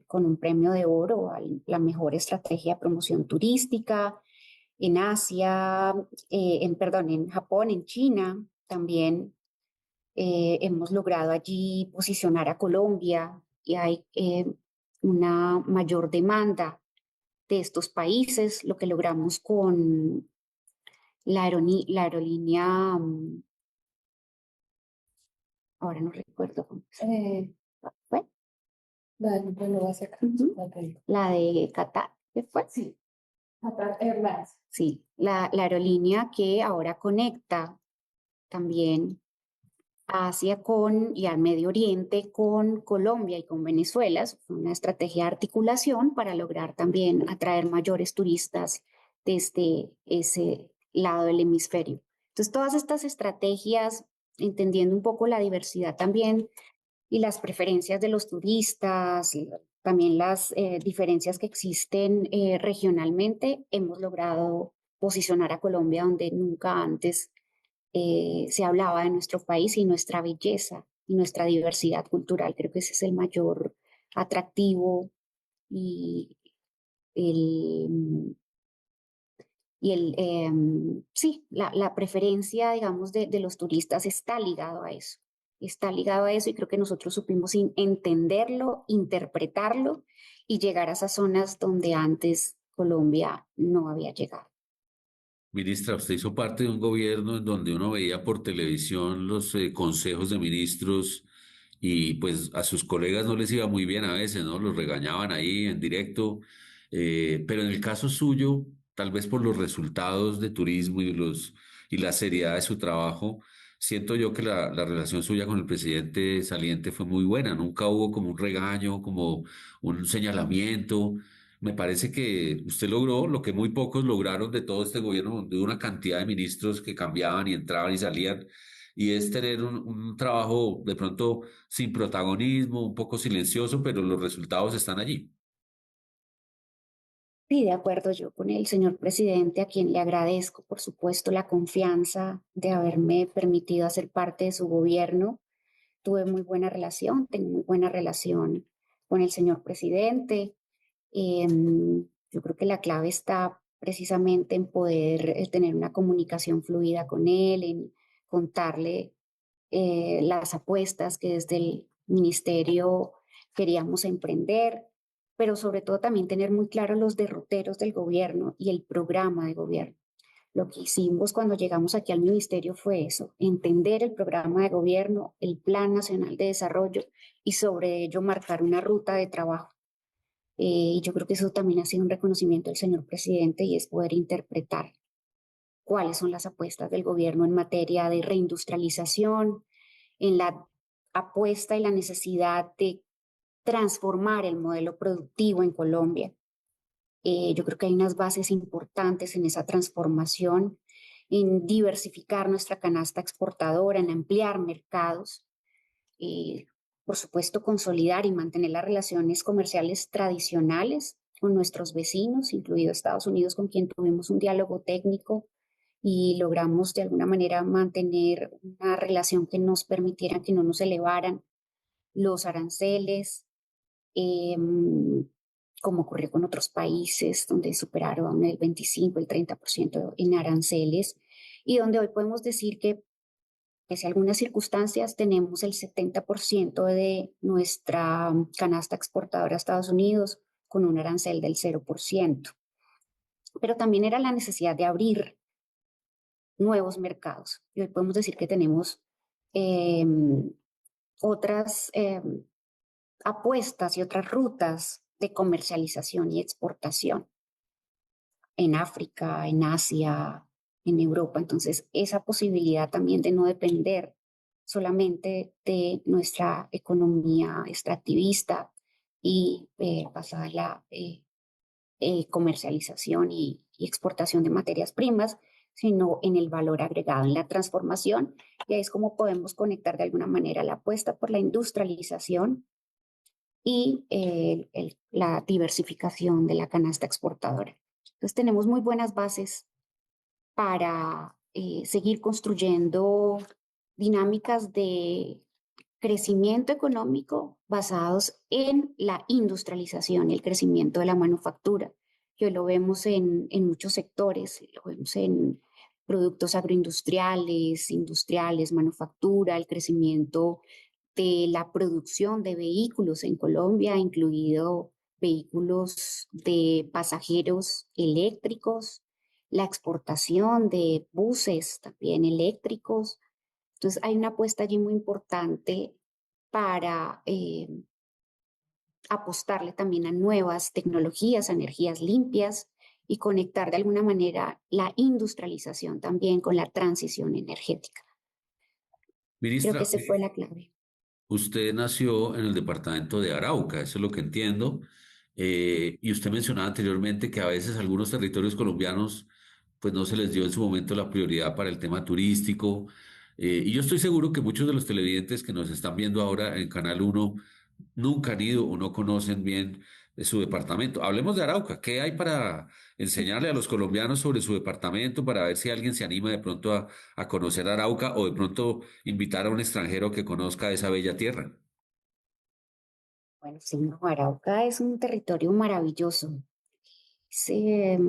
[SPEAKER 9] con un premio de oro a la mejor estrategia de promoción turística. En Asia, en Japón, en China, también hemos logrado allí posicionar a Colombia, y hay una mayor demanda de estos países, lo que logramos con la aerolínea, ahora no recuerdo cómo se fue. La de Qatar, ¿qué fue?
[SPEAKER 10] Sí, Qatar Airlines.
[SPEAKER 9] Sí, la aerolínea que ahora conecta también a Asia y al Medio Oriente con Colombia y con Venezuela. Es una estrategia de articulación para lograr también atraer mayores turistas desde ese lado del hemisferio. Entonces, todas estas estrategias, entendiendo un poco la diversidad también y las preferencias de los turistas, y también las diferencias que existen regionalmente, hemos logrado posicionar a Colombia donde nunca antes se hablaba de nuestro país y nuestra belleza y nuestra diversidad cultural. Creo que ese es el mayor atractivo, y sí, la preferencia, digamos, de los turistas está ligado a eso. Está ligado a eso, y creo que nosotros supimos entenderlo, interpretarlo y llegar a esas zonas donde antes Colombia no había llegado.
[SPEAKER 4] Ministra, usted hizo parte de un gobierno en donde uno veía por televisión los consejos de ministros y pues a sus colegas no les iba muy bien a veces, ¿no? Los regañaban ahí en directo, pero en el caso suyo, tal vez por los resultados de turismo y la seriedad de su trabajo, siento yo que la relación suya con el presidente saliente fue muy buena, nunca hubo como un regaño, como un señalamiento. Me parece que usted logró lo que muy pocos lograron de todo este gobierno, de una cantidad de ministros que cambiaban y entraban y salían, y es tener un trabajo de pronto sin protagonismo, un poco silencioso, pero los resultados están allí.
[SPEAKER 9] Sí, de acuerdo yo con el señor presidente, a quien le agradezco, por supuesto, la confianza de haberme permitido hacer parte de su gobierno. Tuve muy buena relación, tengo muy buena relación con el señor presidente. Yo creo que la clave está precisamente en poder tener una comunicación fluida con él, en contarle las apuestas que desde el ministerio queríamos emprender, pero sobre todo también tener muy claros los derroteros del gobierno y el programa de gobierno. Lo que hicimos cuando llegamos aquí al ministerio fue eso: entender el programa de gobierno, el Plan Nacional de Desarrollo, y sobre ello marcar una ruta de trabajo. Y yo creo que eso también ha sido un reconocimiento del señor presidente, y es poder interpretar cuáles son las apuestas del gobierno en materia de reindustrialización, en la apuesta y la necesidad de transformar el modelo productivo en Colombia. Yo creo que hay unas bases importantes en esa transformación, en diversificar nuestra canasta exportadora, en ampliar mercados, por supuesto, consolidar y mantener las relaciones comerciales tradicionales con nuestros vecinos, incluido Estados Unidos, con quien tuvimos un diálogo técnico y logramos de alguna manera mantener una relación que nos permitiera que no nos elevaran los aranceles, como ocurrió con otros países donde superaron el 25, el 30% en aranceles, y donde hoy podemos decir que, pese a algunas circunstancias, tenemos el 70% de nuestra canasta exportadora a Estados Unidos con un arancel del 0%. Pero también era la necesidad de abrir nuevos mercados. Y hoy podemos decir que tenemos otras apuestas y otras rutas de comercialización y exportación en África, en Asia, en Europa. Entonces, esa posibilidad también de no depender solamente de nuestra economía extractivista y basada en la comercialización y exportación de materias primas, sino en el valor agregado, en la transformación. Y ahí es como podemos conectar de alguna manera la apuesta por la industrialización y la diversificación de la canasta exportadora. Entonces tenemos muy buenas bases para seguir construyendo dinámicas de crecimiento económico basados en la industrialización y el crecimiento de la manufactura, que hoy lo vemos en muchos sectores, lo vemos en productos agroindustriales, industriales, manufactura, el crecimiento de la producción de vehículos en Colombia, incluido vehículos de pasajeros eléctricos, la exportación de buses también eléctricos. Entonces hay una apuesta allí muy importante para apostarle también a nuevas tecnologías, a energías limpias y conectar de alguna manera la industrialización también con la transición energética. Creo que
[SPEAKER 4] Ministra,
[SPEAKER 9] esa fue la clave.
[SPEAKER 4] usted nació en el departamento de Arauca, eso es lo que entiendo. Y usted mencionaba anteriormente que a veces algunos territorios colombianos pues no se les dio en su momento la prioridad para el tema turístico. Y yo estoy seguro que muchos de los televidentes que nos están viendo ahora en Canal Uno nunca han ido o no conocen bien su departamento. Hablemos de Arauca. ¿Qué hay para enseñarle a los colombianos sobre su departamento para ver si alguien se anima de pronto a conocer Arauca o de pronto invitar a un extranjero que conozca esa bella tierra?
[SPEAKER 9] Bueno, sí, no, Arauca es un territorio maravilloso. Es,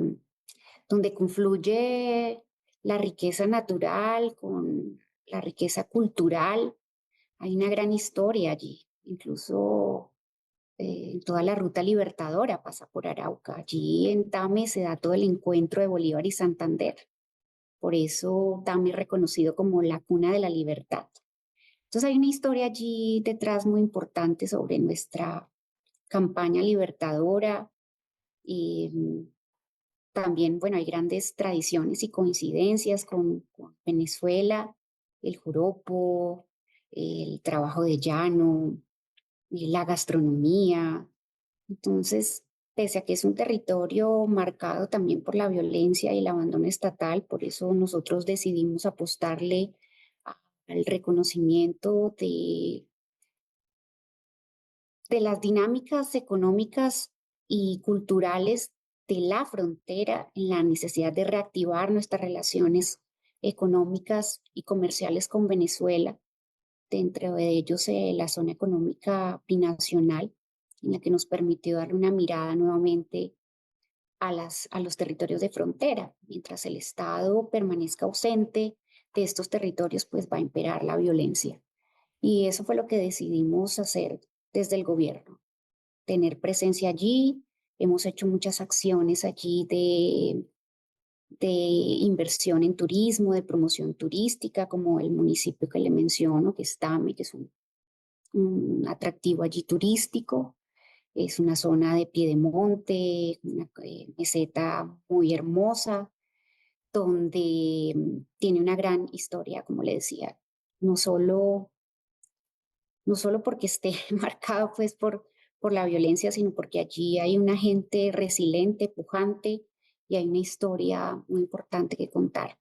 [SPEAKER 9] donde confluye la riqueza natural con la riqueza cultural. Hay una gran historia allí, incluso toda la ruta libertadora pasa por Arauca. Allí en Tame se da todo el encuentro de Bolívar y Santander. Por eso Tame es reconocido como la cuna de la libertad. Entonces hay una historia allí detrás muy importante sobre nuestra campaña libertadora y también, bueno, hay grandes tradiciones y coincidencias con Venezuela, el joropo, el trabajo de llano, y la gastronomía. Entonces, pese a que es un territorio marcado también por la violencia y el abandono estatal, por eso nosotros decidimos apostarle al reconocimiento de las dinámicas económicas y culturales de la frontera, en la necesidad de reactivar nuestras relaciones económicas y comerciales con Venezuela, dentro de ellos la zona económica binacional, en la que nos permitió darle una mirada nuevamente a los territorios de frontera. Mientras el Estado permanezca ausente de estos territorios, pues va a imperar la violencia. Y eso fue lo que decidimos hacer desde el gobierno, tener presencia allí. Hemos hecho muchas acciones allí de inversión en turismo, de promoción turística, como el municipio que le menciono, que es Tame, que es un atractivo allí turístico. Es una zona de piedemonte, una meseta muy hermosa, donde tiene una gran historia, como le decía, no solo no solo porque esté marcado pues por la violencia, sino porque allí hay una gente resiliente, pujante y hay una historia muy importante que contar.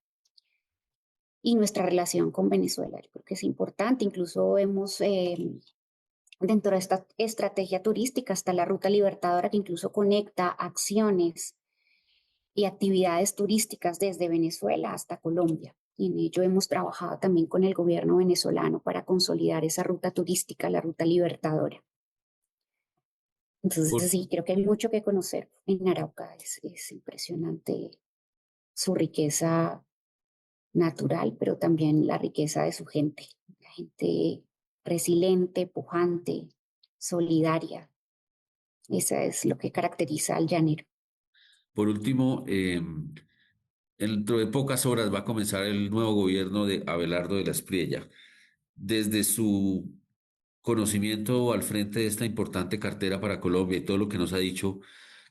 [SPEAKER 9] Y nuestra relación con Venezuela, yo creo que es importante, incluso hemos dentro de esta estrategia turística está la Ruta Libertadora que incluso conecta acciones y actividades turísticas desde Venezuela hasta Colombia. Y en ello hemos trabajado también con el gobierno venezolano para consolidar esa ruta turística, la Ruta Libertadora. Entonces,
[SPEAKER 4] Por,
[SPEAKER 9] sí, creo que hay mucho que conocer en Arauca. Es impresionante su riqueza natural, pero también la riqueza de su gente. La gente resiliente, pujante, solidaria. Eso es lo que caracteriza al llanero.
[SPEAKER 4] por último, dentro de pocas horas va a comenzar el nuevo gobierno de Abelardo de la Espriella. Desde su conocimiento al frente de esta importante cartera para Colombia y todo lo que nos ha dicho,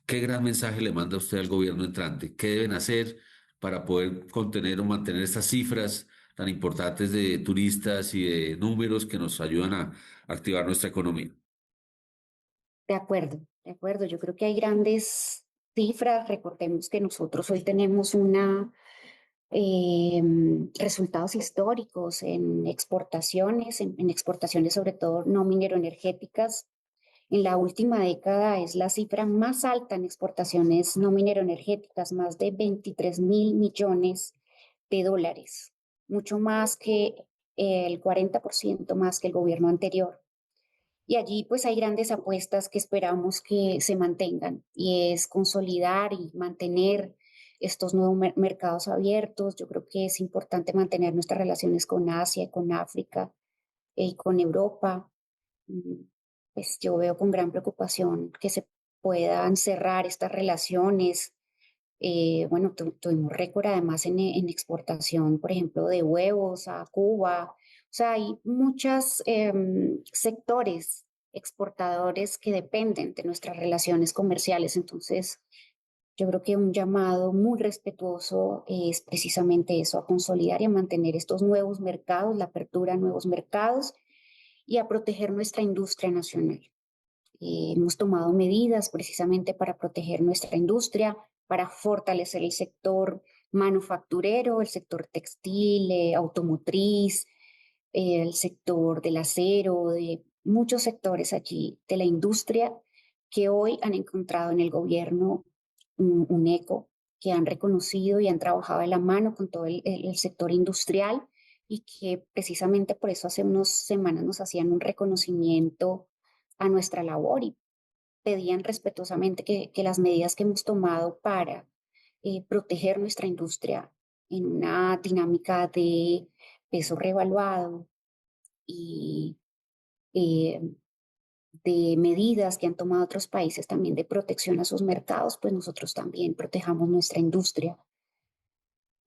[SPEAKER 4] ¿qué gran mensaje le manda usted al gobierno entrante? ¿Qué deben hacer para poder contener o mantener estas cifras tan importantes de turistas y de números que nos ayudan a activar nuestra economía?
[SPEAKER 9] De acuerdo, de acuerdo. Yo creo que hay grandes cifras. Recordemos que nosotros hoy tenemos resultados históricos en exportaciones, en exportaciones sobre todo no mineroenergéticas. En la última década es la cifra más alta en exportaciones no mineroenergéticas, más de 23.000 millones de dólares, mucho más que el 40% más que el gobierno anterior. Y allí pues hay grandes apuestas que esperamos que se mantengan y es consolidar y mantener estos nuevos mercados abiertos. Yo creo que es importante mantener nuestras relaciones con Asia, con África y con Europa. Pues yo veo con gran preocupación que se puedan cerrar estas relaciones. Bueno, tuvimos récord además en exportación, por ejemplo, de huevos a Cuba. O sea, hay muchos sectores exportadores que dependen de nuestras relaciones comerciales. Entonces, yo creo que un llamado muy respetuoso es precisamente eso, a consolidar y a mantener estos nuevos mercados, la apertura a nuevos mercados y a proteger nuestra industria nacional. Hemos tomado medidas precisamente para proteger nuestra industria, para fortalecer el sector manufacturero, el sector textil, automotriz, el sector del acero, de muchos sectores allí de la industria que hoy han encontrado en el gobierno un eco, que han reconocido y han trabajado de la mano con todo el sector industrial y que precisamente por eso hace unas semanas nos hacían un reconocimiento a nuestra labor y pedían respetuosamente que las medidas que hemos tomado para proteger nuestra industria en una dinámica de peso revaluado y eh, de medidas que han tomado otros países también de protección a sus mercados, pues nosotros también protejamos nuestra industria.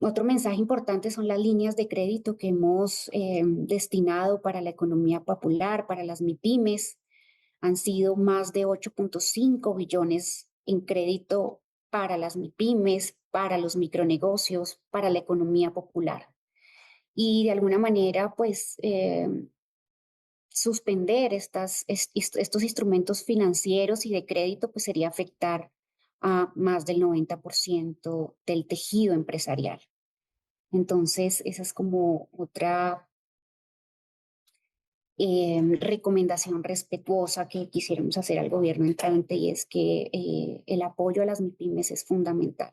[SPEAKER 9] Otro mensaje importante son las líneas de crédito que hemos destinado para la economía popular, para las MIPYMES. Han sido más de 8.5 billones en crédito para las MIPYMES, para los micronegocios, para la economía popular. Y de alguna manera, pues, suspender estos instrumentos financieros y de crédito, pues sería afectar a más del 90% del tejido empresarial. Entonces, esa es como otra recomendación respetuosa que quisiéramos hacer al gobierno entrante y es que el apoyo a las MIPYMES es fundamental.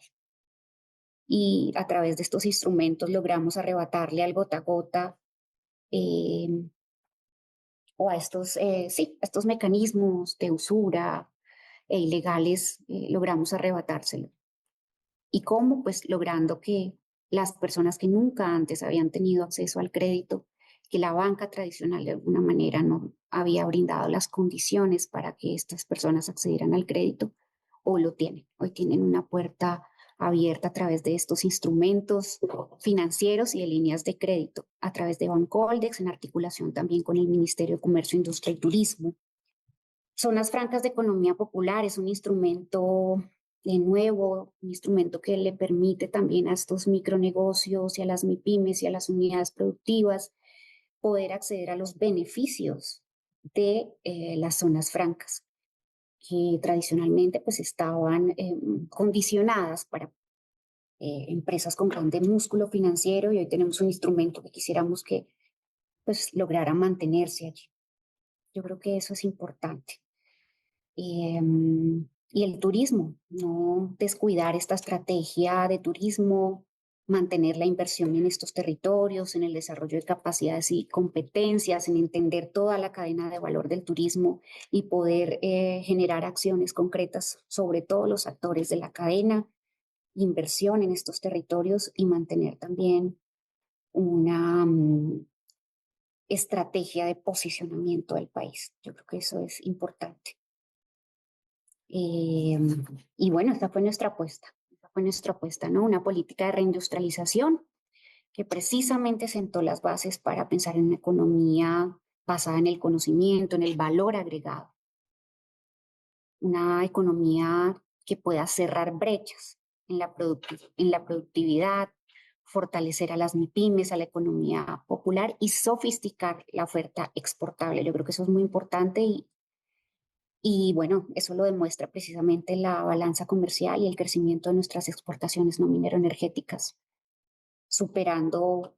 [SPEAKER 9] Y a través de estos instrumentos logramos arrebatarle al gota a gota o a estos mecanismos de usura e ilegales, logramos arrebatárselo. ¿Y cómo? Pues logrando que las personas que nunca antes habían tenido acceso al crédito, que la banca tradicional de alguna manera no había brindado las condiciones para que estas personas accedieran al crédito, hoy lo tienen. Hoy tienen una puerta abierta a través de estos instrumentos financieros y de líneas de crédito, a través de Bancoldex, en articulación también con el Ministerio de Comercio, Industria y Turismo. Zonas francas de economía popular es un instrumento de nuevo, un instrumento que le permite también a estos micronegocios y a las MIPYMES y a las unidades productivas poder acceder a los beneficios de las zonas francas, que tradicionalmente pues estaban condicionadas para empresas con grande músculo financiero, y hoy tenemos un instrumento que quisiéramos que pues lograra mantenerse allí. Yo creo que eso es importante. Y el turismo, no descuidar esta estrategia de turismo, mantener la inversión en estos territorios, en el desarrollo de capacidades y competencias, en entender toda la cadena de valor del turismo y poder generar acciones concretas sobre todos los actores de la cadena, inversión en estos territorios y mantener también una estrategia de posicionamiento del país. Yo creo que eso es importante. Y bueno, esta fue nuestra apuesta. Esta fue nuestra apuesta, ¿no? Una política de reindustrialización que precisamente sentó las bases para pensar en una economía basada en el conocimiento, en el valor agregado. Una economía que pueda cerrar brechas en la productividad, fortalecer a las MIPYMES, a la economía popular y sofisticar la oferta exportable. Yo creo que eso es muy importante y bueno, eso lo demuestra precisamente la balanza comercial y el crecimiento de nuestras exportaciones no minero-energéticas, superando,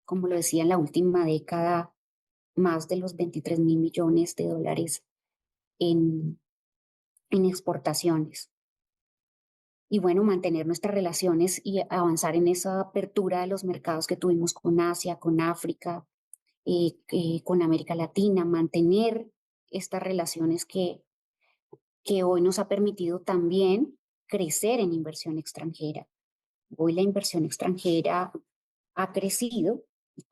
[SPEAKER 9] como lo decía, en la última década, más de los 23.000 millones de dólares en exportaciones. Y bueno, mantener nuestras relaciones y avanzar en esa apertura de los mercados que tuvimos con Asia, con África, con América Latina, mantener estas relaciones que hoy nos ha permitido también crecer en inversión extranjera. Hoy la inversión extranjera ha crecido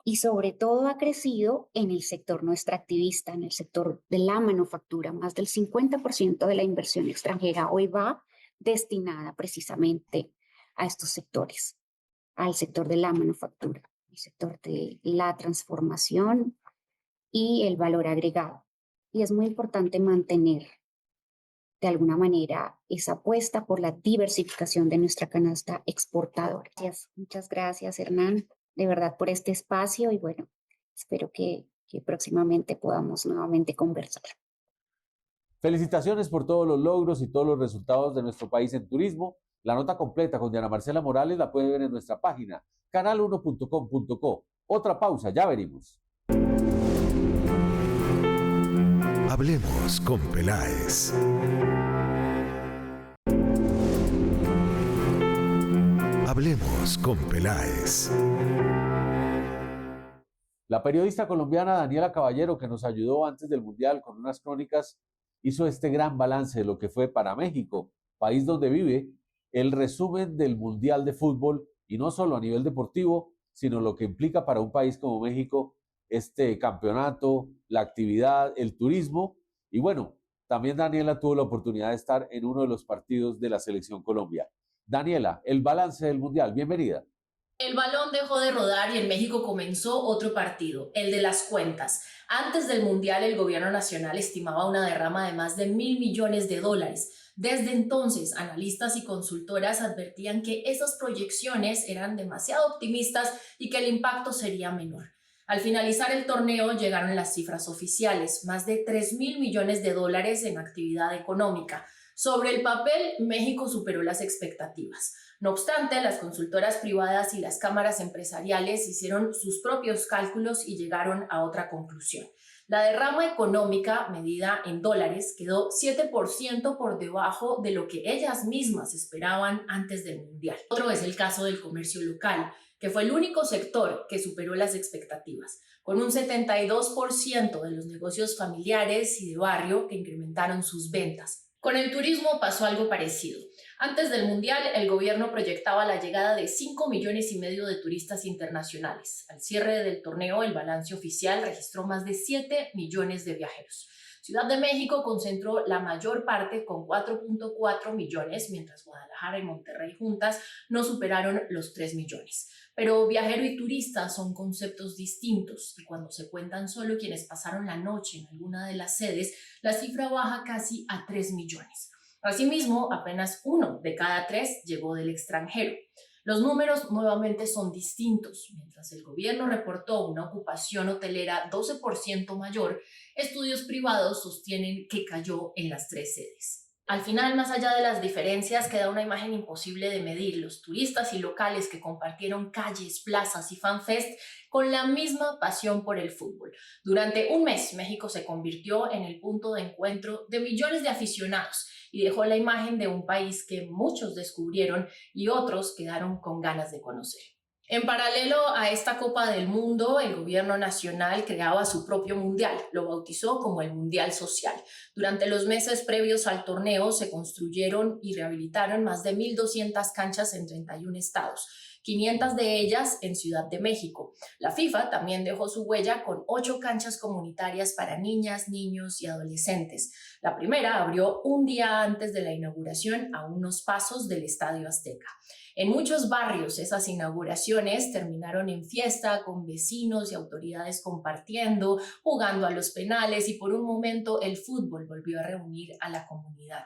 [SPEAKER 9] y sobre todo ha crecido en el sector no extractivista, en el sector de la manufactura. Más del 50% de la inversión extranjera hoy va destinada precisamente a estos sectores, al sector de la manufactura, el sector de la transformación y el valor agregado. Y es muy importante mantener de alguna manera esa apuesta por la diversificación de nuestra canasta exportadora. Muchas gracias, Hernán, de verdad por este espacio y bueno, espero que próximamente podamos nuevamente conversar.
[SPEAKER 2] Felicitaciones por todos los logros y todos los resultados de nuestro país en turismo. La nota completa con Diana Marcela Morales la puede ver en nuestra página canal1.com.co. Otra pausa, ya venimos.
[SPEAKER 1] Hablemos con Peláez. Hablemos con Peláez.
[SPEAKER 2] La periodista colombiana Daniela Caballero, que nos ayudó antes del Mundial con unas crónicas, hizo este gran balance de lo que fue para México, país donde vive, el resumen del Mundial de Fútbol, y no solo a nivel deportivo, sino lo que implica para un país como México este campeonato, la actividad, el turismo. Y bueno, también Daniela tuvo la oportunidad de estar en uno de los partidos de la Selección Colombia. Daniela, el balance del Mundial, bienvenida.
[SPEAKER 11] El balón dejó de rodar y en México comenzó otro partido, el de las cuentas. Antes del Mundial, el gobierno nacional estimaba una derrama de más de $1.000 millones. Desde entonces, analistas y consultoras advertían que esas proyecciones eran demasiado optimistas y que el impacto sería menor. Al finalizar el torneo llegaron las cifras oficiales, más de $3.000 millones en actividad económica. Sobre el papel, México superó las expectativas. No obstante, las consultoras privadas y las cámaras empresariales hicieron sus propios cálculos y llegaron a otra conclusión. La derrama económica, medida en dólares, quedó 7% por debajo de lo que ellas mismas esperaban antes del Mundial. Otro es el caso del comercio local, que fue el único sector que superó las expectativas, con un 72% de los negocios familiares y de barrio que incrementaron sus ventas. Con el turismo pasó algo parecido. Antes del Mundial, el gobierno proyectaba la llegada de 5,5 millones de turistas internacionales. Al cierre del torneo, el balance oficial registró más de 7 millones de viajeros. Ciudad de México concentró la mayor parte con 4,4 millones, mientras Guadalajara y Monterrey juntas no superaron los 3 millones. Pero viajero y turista son conceptos distintos y cuando se cuentan solo quienes pasaron la noche en alguna de las sedes, la cifra baja casi a 3 millones. Asimismo, apenas 1 de cada 3 llegó del extranjero. Los números nuevamente son distintos. Mientras el gobierno reportó una ocupación hotelera 12% mayor, estudios privados sostienen que cayó en las 3 sedes. Al final, más allá de las diferencias, queda una imagen imposible de medir. Los turistas y locales que compartieron calles, plazas y fanfest con la misma pasión por el fútbol. Durante un mes, México se convirtió en el punto de encuentro de millones de aficionados y dejó la imagen de un país que muchos descubrieron y otros quedaron con ganas de conocer. En paralelo a esta Copa del Mundo, el gobierno nacional creaba su propio mundial, lo bautizó como el Mundial Social. Durante los meses previos al torneo se construyeron y rehabilitaron más de 1.200 canchas en 31 estados, 500 de ellas en Ciudad de México. La FIFA también dejó su huella con 8 canchas comunitarias para niñas, niños y adolescentes. La primera abrió un día antes de la inauguración a unos pasos del Estadio Azteca. En muchos barrios esas inauguraciones terminaron en fiesta, con vecinos y autoridades compartiendo, jugando a los penales y por un momento el fútbol volvió a reunir a la comunidad.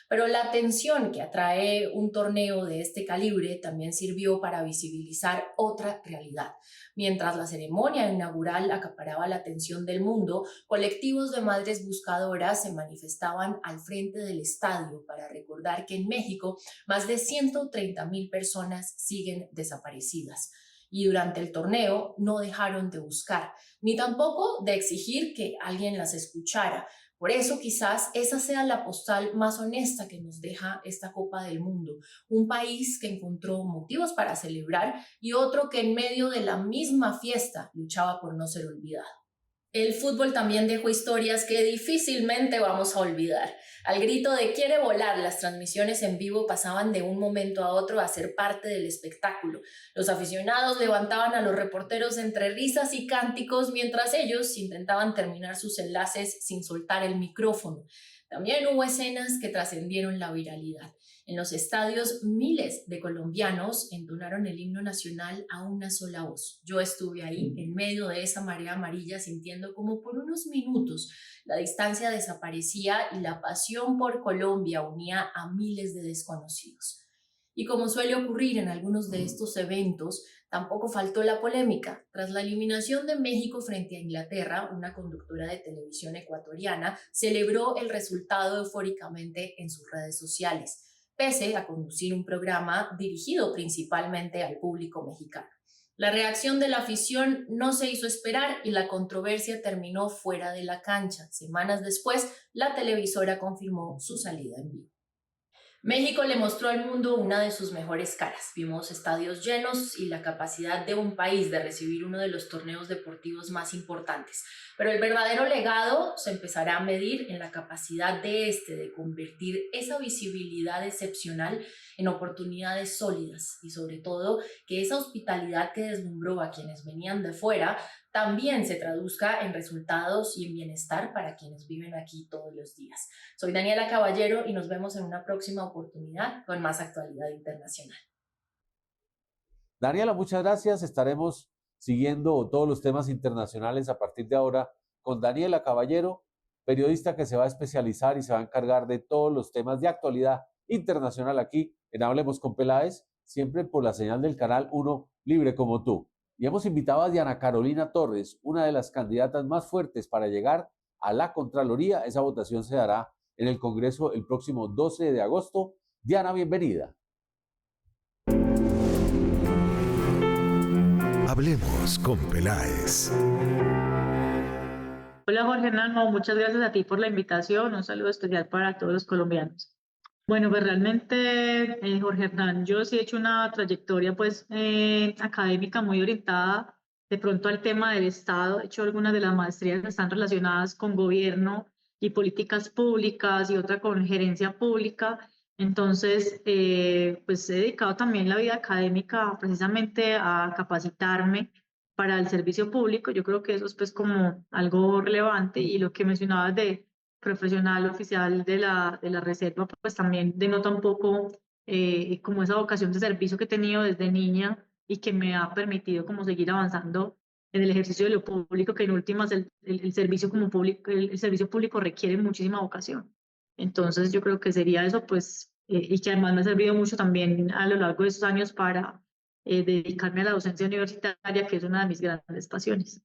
[SPEAKER 11] Pero la atención que atrae un torneo de este calibre también sirvió para visibilizar otra realidad. Mientras la ceremonia inaugural acaparaba la atención del mundo, colectivos de madres buscadoras se manifestaban al frente del estadio para recordar que en México más de 130,000 personas siguen desaparecidas. Y durante el torneo no dejaron de buscar, ni tampoco de exigir que alguien las escuchara. Por eso quizás esa sea la postal más honesta que nos deja esta Copa del Mundo. Un país que encontró motivos para celebrar y otro que en medio de la misma fiesta luchaba por no ser olvidado. El fútbol también dejó historias que difícilmente vamos a olvidar. Al grito de "quiere volar", las transmisiones en vivo pasaban de un momento a otro a ser parte del espectáculo. Los aficionados levantaban a los reporteros entre risas y cánticos mientras ellos intentaban terminar sus enlaces sin soltar el micrófono. También hubo escenas que trascendieron la viralidad. En los estadios, miles de colombianos entonaron el himno nacional a una sola voz. Yo estuve ahí, en medio de esa marea amarilla, sintiendo como por unos minutos la distancia desaparecía y la pasión por Colombia unía a miles de desconocidos. Y como suele ocurrir en algunos de estos eventos, tampoco faltó la polémica. Tras la eliminación de México frente a Inglaterra, una conductora de televisión ecuatoriana celebró el resultado eufóricamente en sus redes sociales, pese a conducir un programa dirigido principalmente al público mexicano. La reacción de la afición no se hizo esperar y la controversia terminó fuera de la cancha. Semanas después, la televisora confirmó su salida en vivo. México le mostró al mundo una de sus mejores caras. Vimos estadios llenos y la capacidad de un país de recibir uno de los torneos deportivos más importantes. Pero el verdadero legado se empezará a medir en la capacidad de convertir esa visibilidad excepcional en oportunidades sólidas y sobre todo que esa hospitalidad que deslumbró a quienes venían de fuera también se traduzca en resultados y en bienestar para quienes viven aquí todos los días. Soy Daniela Caballero y nos vemos en una próxima oportunidad con más actualidad internacional.
[SPEAKER 2] Daniela, muchas gracias. Estaremos siguiendo todos los temas internacionales a partir de ahora con Daniela Caballero, periodista que se va a especializar y se va a encargar de todos los temas de actualidad internacional aquí en Hablemos con Peláez, siempre por la señal del canal 1 Libre como tú. Y hemos invitado a Diana Carolina Torres, una de las candidatas más fuertes para llegar a la Contraloría. Esa votación se dará en el Congreso el próximo 12 de agosto. Diana, bienvenida.
[SPEAKER 1] Hablemos con Peláez.
[SPEAKER 12] Hola Jorge Hernán, muchas gracias a ti por la invitación. Un saludo especial para todos los colombianos. Bueno, pues realmente, Jorge Hernán, yo sí he hecho una trayectoria pues académica muy orientada de pronto al tema del Estado. He hecho algunas de las maestrías que están relacionadas con gobierno y políticas públicas y otra con gerencia pública. Entonces, pues he dedicado también la vida académica precisamente a capacitarme para el servicio público. Yo creo que eso es pues como algo relevante, y lo que mencionabas de profesional oficial de la reserva, pues también denota un poco como esa vocación de servicio que he tenido desde niña y que me ha permitido como seguir avanzando en el ejercicio de lo público, que en últimas el servicio como público, el servicio público requiere muchísima vocación. Entonces yo creo que sería eso, pues y que además me ha servido mucho también a lo largo de estos años para dedicarme a la docencia universitaria, que es una de mis grandes pasiones.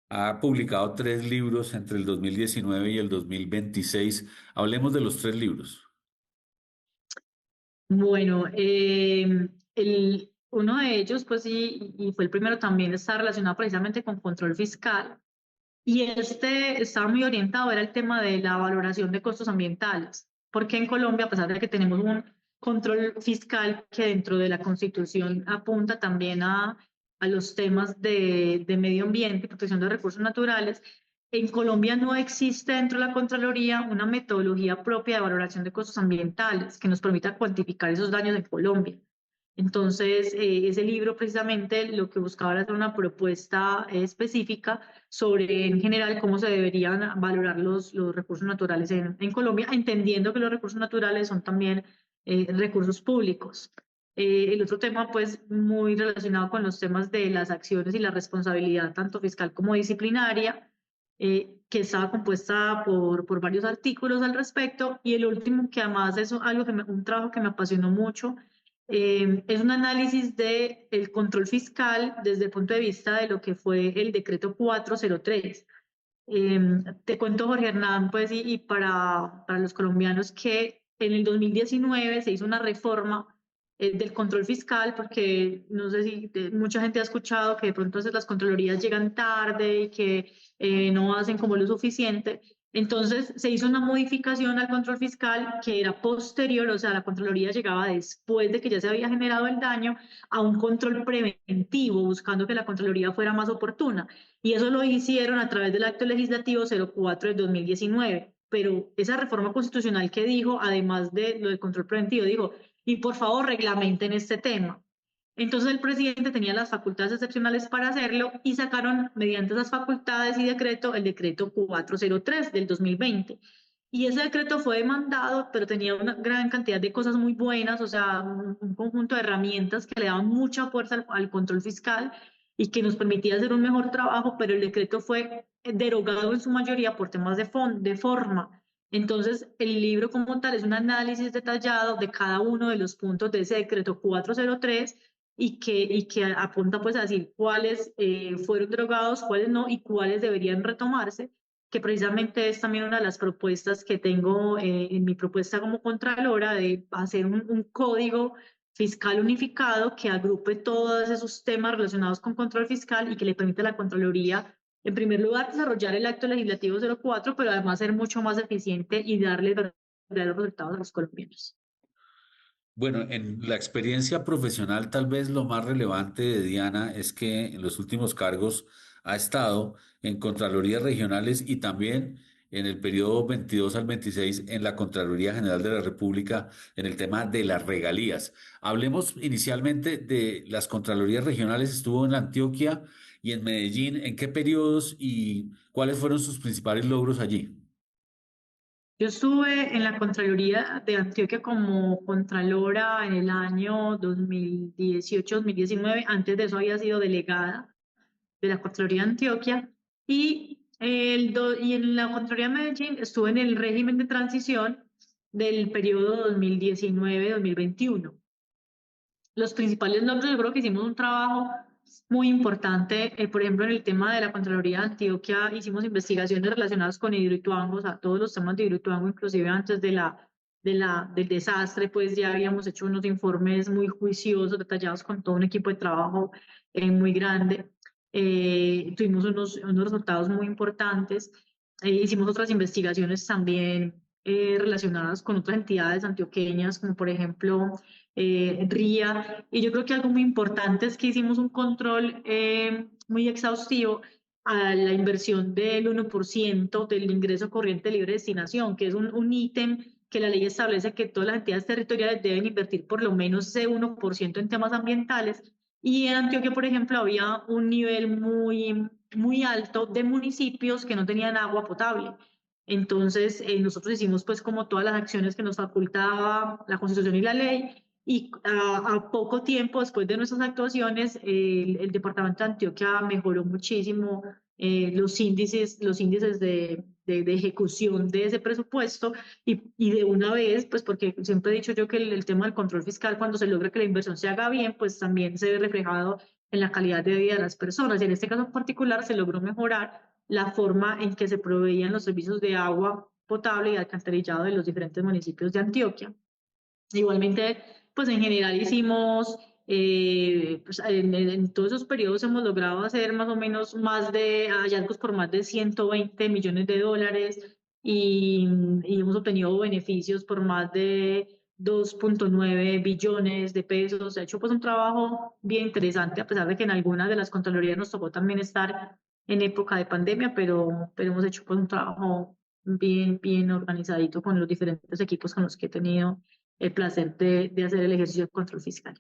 [SPEAKER 4] Ha publicado 3 libros entre el 2019 y el 2026. Hablemos de los 3 libros.
[SPEAKER 12] Bueno, uno de ellos, pues sí, y fue el primero también, está relacionado precisamente con control fiscal. Y este estaba muy orientado, era el tema de la valoración de costos ambientales, porque en Colombia, a pesar de que tenemos un control fiscal que dentro de la Constitución apunta también a los temas de medio ambiente, protección de recursos naturales, en Colombia no existe dentro de la Contraloría una metodología propia de valoración de costos ambientales que nos permita cuantificar esos daños en Colombia. Entonces, ese libro precisamente lo que buscaba era hacer una propuesta específica sobre, en general, cómo se deberían valorar los recursos naturales en Colombia, entendiendo que los recursos naturales son también recursos públicos. El otro tema, pues, muy relacionado con los temas de las acciones y la responsabilidad, tanto fiscal como disciplinaria, que estaba compuesta por varios artículos al respecto. Y el último, que además es algo un trabajo que me apasionó mucho, es un análisis del control fiscal desde el punto de vista de lo que fue el decreto 403. Te cuento, Jorge Hernán, pues, y para los colombianos, que en el 2019 se hizo una reforma del control fiscal, porque no sé si mucha gente ha escuchado que de pronto las contralorías llegan tarde y que no hacen como lo suficiente. Entonces se hizo una modificación al control fiscal que era posterior, o sea, la Contraloría llegaba después de que ya se había generado el daño, a un control preventivo, buscando que la Contraloría fuera más oportuna. Y eso lo hicieron a través del Acto Legislativo 04 de 2019. Pero esa reforma constitucional que dijo, además de lo del control preventivo, dijo, y por favor reglamenten este tema. Entonces el presidente tenía las facultades excepcionales para hacerlo y sacaron mediante esas facultades y decreto el decreto 403 del 2020. Y ese decreto fue demandado, pero tenía una gran cantidad de cosas muy buenas, o sea, un conjunto de herramientas que le daban mucha fuerza al control fiscal y que nos permitía hacer un mejor trabajo, pero el decreto fue derogado en su mayoría por temas de forma. Entonces, el libro como tal es un análisis detallado de cada uno de los puntos de ese decreto 403 y que apunta pues a decir cuáles fueron derogados, cuáles no y cuáles deberían retomarse, que precisamente es también una de las propuestas que tengo en mi propuesta como Contralora, de hacer un código fiscal unificado que agrupe todos esos temas relacionados con control fiscal y que le permita a la Contraloría, en primer lugar, desarrollar el Acto Legislativo 04, pero además ser mucho más eficiente y darle verdaderos resultados a los colombianos.
[SPEAKER 4] Bueno, en la experiencia profesional, tal vez lo más relevante de Diana es que en los últimos cargos ha estado en Contralorías regionales y también en el periodo 22 al 26 en la Contraloría General de la República en el tema de las regalías. Hablemos inicialmente de las Contralorías regionales. Estuvo en la Antioquia y en Medellín. ¿En qué periodos y cuáles fueron sus principales logros allí?
[SPEAKER 12] Yo estuve en la Contraloría de Antioquia como Contralora en el año 2018-2019. Antes de eso había sido delegada de la Contraloría de Antioquia. Y en la Contraloría de Medellín estuve en el régimen de transición del periodo 2019-2021. Los principales logros, yo creo que hicimos un trabajo muy importante, por ejemplo, en el tema de la Contraloría de Antioquia hicimos investigaciones relacionadas con Hidroituango, o sea, todos los temas de Hidroituango, inclusive antes del desastre, pues ya habíamos hecho unos informes muy juiciosos, detallados con todo un equipo de trabajo muy grande. Tuvimos unos resultados muy importantes. Hicimos otras investigaciones también relacionadas con otras entidades antioqueñas, como por ejemplo RIA, y yo creo que algo muy importante es que hicimos un control muy exhaustivo a la inversión del 1% del ingreso corriente de libre destinación, que es un ítem que la ley establece que todas las entidades territoriales deben invertir por lo menos ese 1% en temas ambientales, y en Antioquia, por ejemplo, había un nivel muy alto de municipios que no tenían agua potable. Entonces, nosotros hicimos pues como todas las acciones que nos facultaba la Constitución y la ley, y a poco tiempo después de nuestras actuaciones, el departamento de Antioquia mejoró muchísimo los índices de ejecución de ese presupuesto y de una vez, pues porque siempre he dicho yo que el tema del control fiscal, cuando se logra que la inversión se haga bien, pues también se ve reflejado en la calidad de vida de las personas. Y en este caso en particular se logró mejorar la forma en que se proveían los servicios de agua potable y alcantarillado de los diferentes municipios de Antioquia. Igualmente, pues en general hicimos, pues en todos esos periodos hemos logrado hacer más o menos más de hallazgos por más de 120 millones de dólares y hemos obtenido beneficios por más de 2.9 billones de pesos. Se ha hecho pues un trabajo bien interesante, a pesar de que en algunas de las contralorías nos tocó también estar en época de pandemia, pero hemos hecho pues un trabajo bien organizadito con los diferentes equipos con los que he tenido el placer de hacer el ejercicio de control fiscal.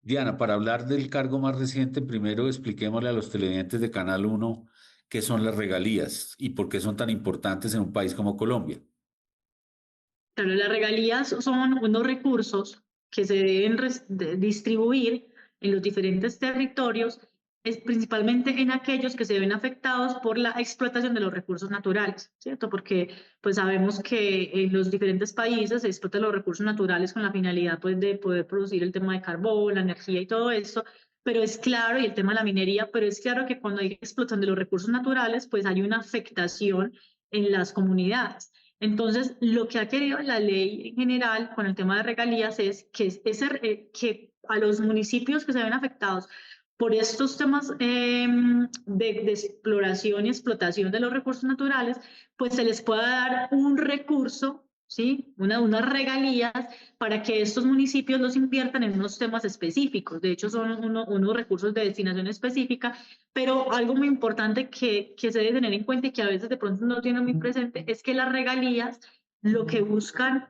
[SPEAKER 4] Diana, para hablar del cargo más reciente, primero expliquémosle a los televidentes de Canal 1 qué son las regalías y por qué son tan importantes en un país como Colombia.
[SPEAKER 12] Claro, las regalías son unos recursos que se deben distribuir en los diferentes territorios, principalmente en aquellos que se ven afectados por la explotación de los recursos naturales, ¿cierto? Porque pues sabemos que en los diferentes países se explotan los recursos naturales con la finalidad pues de poder producir el tema de carbón, la energía y todo eso, pero es claro, y el tema de la minería, pero es claro que cuando hay explotación de los recursos naturales, pues hay una afectación en las comunidades. Entonces, lo que ha querido la ley en general con el tema de regalías es que a los municipios que se ven afectados por estos temas de exploración y explotación de los recursos naturales, pues se les pueda dar un recurso, ¿sí? Unas regalías para que estos municipios los inviertan en unos temas específicos. De hecho, son unos recursos de destinación específica, pero algo muy importante que se debe tener en cuenta y que a veces de pronto no tienen muy presente es que las regalías lo que buscan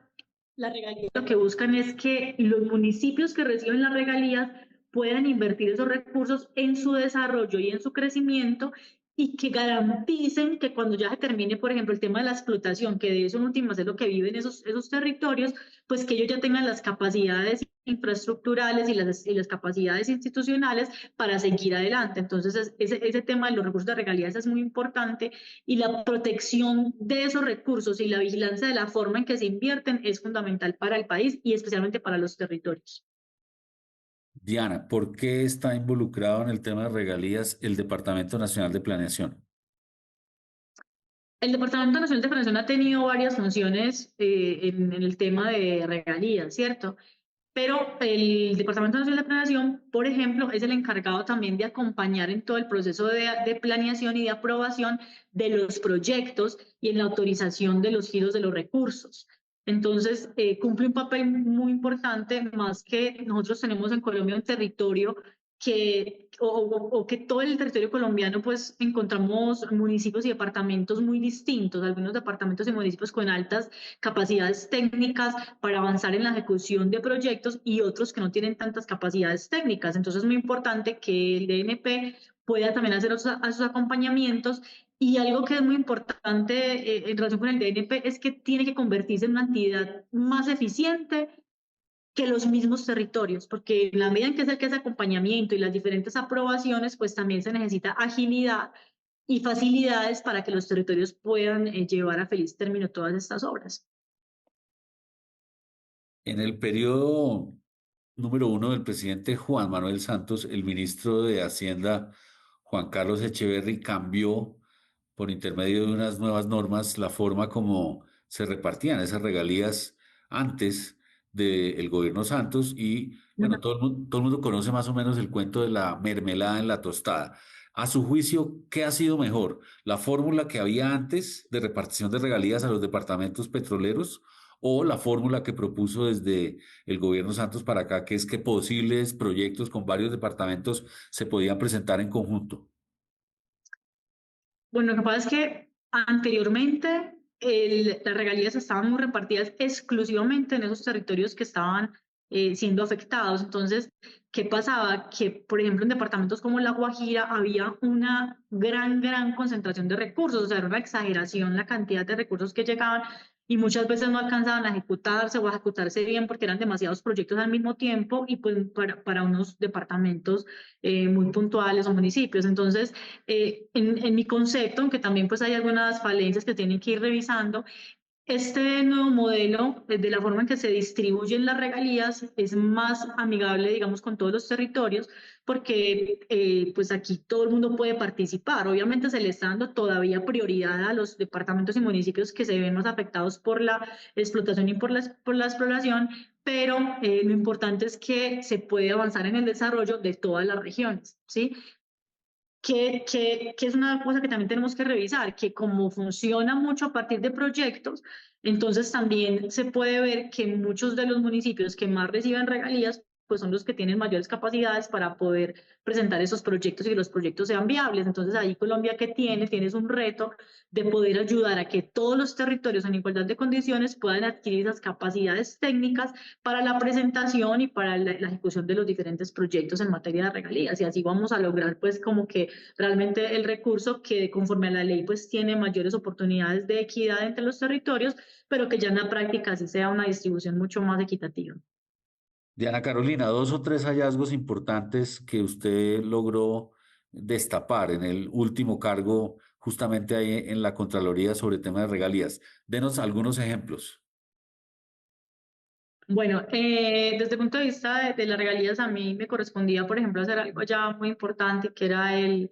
[SPEAKER 12] es que los municipios que reciben las regalías puedan invertir esos recursos en su desarrollo y en su crecimiento y que garanticen que cuando ya se termine, por ejemplo, el tema de la explotación, que de eso en últimas es lo que viven esos territorios, pues que ellos ya tengan las capacidades infraestructurales y las capacidades institucionales para seguir adelante. Entonces, ese tema de los recursos de regalías es muy importante y la protección de esos recursos y la vigilancia de la forma en que se invierten es fundamental para el país y especialmente para los territorios.
[SPEAKER 4] Diana, ¿por qué está involucrado en el tema de regalías el Departamento Nacional de Planeación?
[SPEAKER 12] El Departamento Nacional de Planeación ha tenido varias funciones en el tema de regalías, ¿cierto? Pero el Departamento Nacional de Planeación, por ejemplo, es el encargado también de acompañar en todo el proceso de planeación y de aprobación de los proyectos y en la autorización de los giros de los recursos. Entonces, cumple un papel muy importante, más que nosotros tenemos en Colombia un territorio que todo el territorio colombiano, pues encontramos municipios y departamentos muy distintos, algunos departamentos y municipios con altas capacidades técnicas para avanzar en la ejecución de proyectos y otros que no tienen tantas capacidades técnicas. Entonces es muy importante que el DNP pueda también hacer esos acompañamientos y algo que es muy importante en relación con el DNP es que tiene que convertirse en una entidad más eficiente que los mismos territorios, porque en la medida en que ese acompañamiento y las diferentes aprobaciones, pues también se necesita agilidad y facilidades para que los territorios puedan llevar a feliz término todas estas obras.
[SPEAKER 4] En el periodo número 1 del presidente Juan Manuel Santos, el ministro de Hacienda, Juan Carlos Echeverry, cambió por intermedio de unas nuevas normas la forma como se repartían esas regalías antes del gobierno Santos y bueno, todo el mundo conoce más o menos el cuento de la mermelada en la tostada. A su juicio, ¿qué ha sido mejor? ¿La fórmula que había antes de repartición de regalías a los departamentos petroleros o la fórmula que propuso desde el gobierno Santos para acá, que es que posibles proyectos con varios departamentos se podían presentar en conjunto?
[SPEAKER 12] Bueno, lo que pasa es que anteriormente las regalías estaban muy repartidas exclusivamente en esos territorios que estaban siendo afectados. Entonces, ¿qué pasaba? Que, por ejemplo, en departamentos como La Guajira había una gran concentración de recursos, o sea, era una exageración la cantidad de recursos que llegaban y muchas veces no alcanzaban a ejecutarse o a ejecutarse bien porque eran demasiados proyectos al mismo tiempo y pues para unos departamentos muy puntuales o municipios. Entonces, en mi concepto, aunque también pues hay algunas falencias que tienen que ir revisando, este nuevo modelo, de la forma en que se distribuyen las regalías, es más amigable, digamos, con todos los territorios, porque pues aquí todo el mundo puede participar. Obviamente se le está dando todavía prioridad a los departamentos y municipios que se ven más afectados por la explotación y por la exploración, pero lo importante es que se puede avanzar en el desarrollo de todas las regiones, ¿sí? Que es una cosa que también tenemos que revisar, que como funciona mucho a partir de proyectos, entonces también se puede ver que muchos de los municipios que más reciben regalías pues son los que tienen mayores capacidades para poder presentar esos proyectos y que los proyectos sean viables. Entonces ahí Colombia, ¿qué tiene? Tienes un reto de poder ayudar a que todos los territorios en igualdad de condiciones puedan adquirir esas capacidades técnicas para la presentación y para la ejecución de los diferentes proyectos en materia de regalías. Y así vamos a lograr pues como que realmente el recurso que conforme a la ley pues tiene mayores oportunidades de equidad entre los territorios, pero que ya en la práctica sí sea una distribución mucho más equitativa.
[SPEAKER 4] Diana Carolina, 2 o 3 hallazgos importantes que usted logró destapar en el último cargo, justamente ahí en la Contraloría sobre temas de regalías. Denos algunos ejemplos.
[SPEAKER 12] Bueno, desde el punto de vista de las regalías, a mí me correspondía, por ejemplo, hacer algo ya muy importante, que era el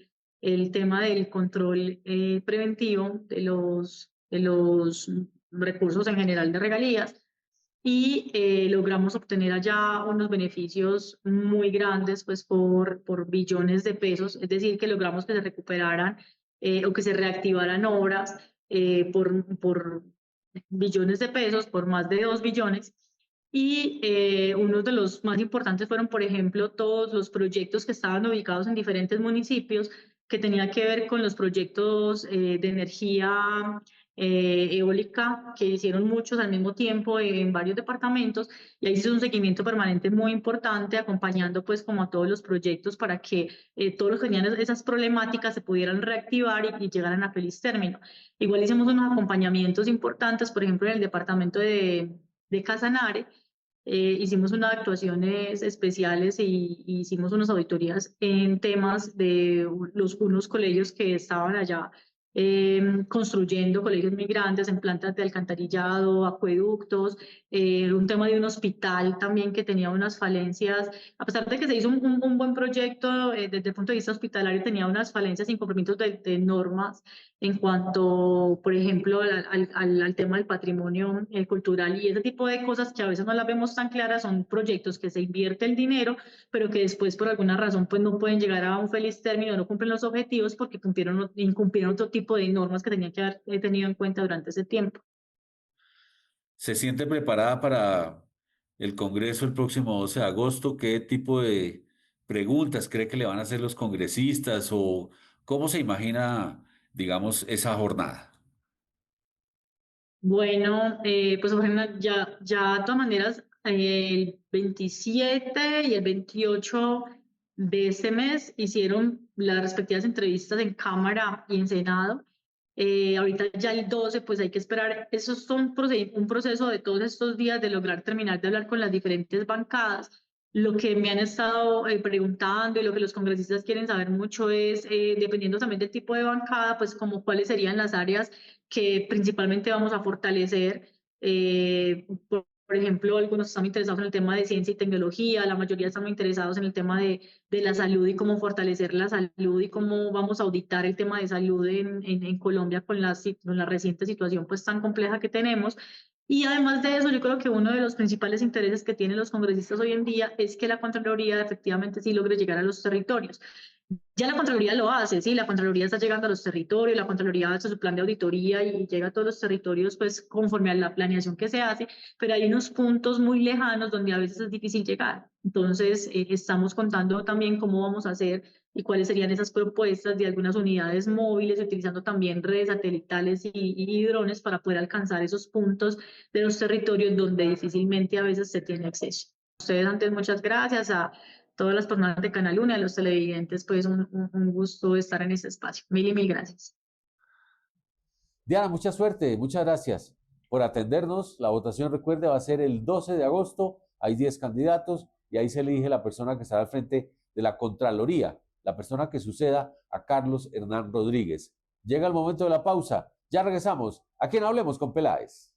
[SPEAKER 12] tema del control preventivo de los recursos en general de regalías. Y logramos obtener allá unos beneficios muy grandes, pues por billones de pesos, es decir, que logramos que se recuperaran o que se reactivaran obras por billones de pesos, por más de 2 billones. Y uno de los más importantes fueron, por ejemplo, todos los proyectos que estaban ubicados en diferentes municipios que tenía que ver con los proyectos de energía eólica, que hicieron muchos al mismo tiempo en varios departamentos, y ahí se hizo un seguimiento permanente muy importante, acompañando pues como a todos los proyectos para que todos los que tenían esas problemáticas se pudieran reactivar y llegaran a feliz término. Igual hicimos unos acompañamientos importantes, por ejemplo, en el departamento de Casanare, hicimos unas actuaciones especiales y hicimos unas auditorías en temas de unos colegios que estaban allá construyendo colegios migrantes en plantas de alcantarillado, acueductos, un tema de un hospital también que tenía unas falencias, a pesar de que se hizo un buen proyecto desde el punto de vista hospitalario, tenía unas falencias y incumplimientos de normas en cuanto, por ejemplo, al tema del patrimonio cultural y ese tipo de cosas que a veces no las vemos tan claras. Son proyectos que se invierte el dinero, pero que después por alguna razón pues no pueden llegar a un feliz término, no cumplen los objetivos porque incumplieron otro tipo de normas que tenían que haber tenido en cuenta durante ese tiempo.
[SPEAKER 4] ¿Se siente preparada para el Congreso el próximo 12 de agosto? ¿Qué tipo de preguntas cree que le van a hacer los congresistas o cómo se imagina, digamos, esa jornada?
[SPEAKER 12] Bueno, pues Eugenia, ya de todas maneras, el 27 y el 28 de este mes hicieron las respectivas entrevistas en Cámara y en Senado. Ahorita ya el 12, pues hay que esperar. Eso es un proceso de todos estos días de lograr terminar de hablar con las diferentes bancadas. Lo que me han estado preguntando y lo que los congresistas quieren saber mucho es, dependiendo también del tipo de bancada, pues como cuáles serían las áreas que principalmente vamos a fortalecer. Por ejemplo, algunos están interesados en el tema de ciencia y tecnología, la mayoría están muy interesados en el tema de la salud y cómo fortalecer la salud y cómo vamos a auditar el tema de salud en Colombia con la reciente situación pues tan compleja que tenemos. Y además de eso, yo creo que uno de los principales intereses que tienen los congresistas hoy en día es que la Contraloría efectivamente sí logre llegar a los territorios. Ya la Contraloría lo hace, sí, la Contraloría está llegando a los territorios, la Contraloría hace su plan de auditoría y llega a todos los territorios pues conforme a la planeación que se hace, pero hay unos puntos muy lejanos donde a veces es difícil llegar. Entonces, estamos contando también cómo vamos a hacer y cuáles serían esas propuestas de algunas unidades móviles, utilizando también redes satelitales y drones para poder alcanzar esos puntos de los territorios donde difícilmente a veces se tiene acceso. Ustedes antes, muchas gracias a todas las personas de Canal 1 y a los televidentes, pues un gusto estar en este espacio. Mil y mil gracias.
[SPEAKER 2] Diana, mucha suerte, muchas gracias. por atendernos. La votación, recuerde, va a ser el 12 de agosto. Hay 10 candidatos y ahí se elige la persona que estará al frente de la Contraloría, la persona que suceda a Carlos Hernán Rodríguez. Llega el momento de la pausa. Ya regresamos. Aquí en Hablemos con Peláez.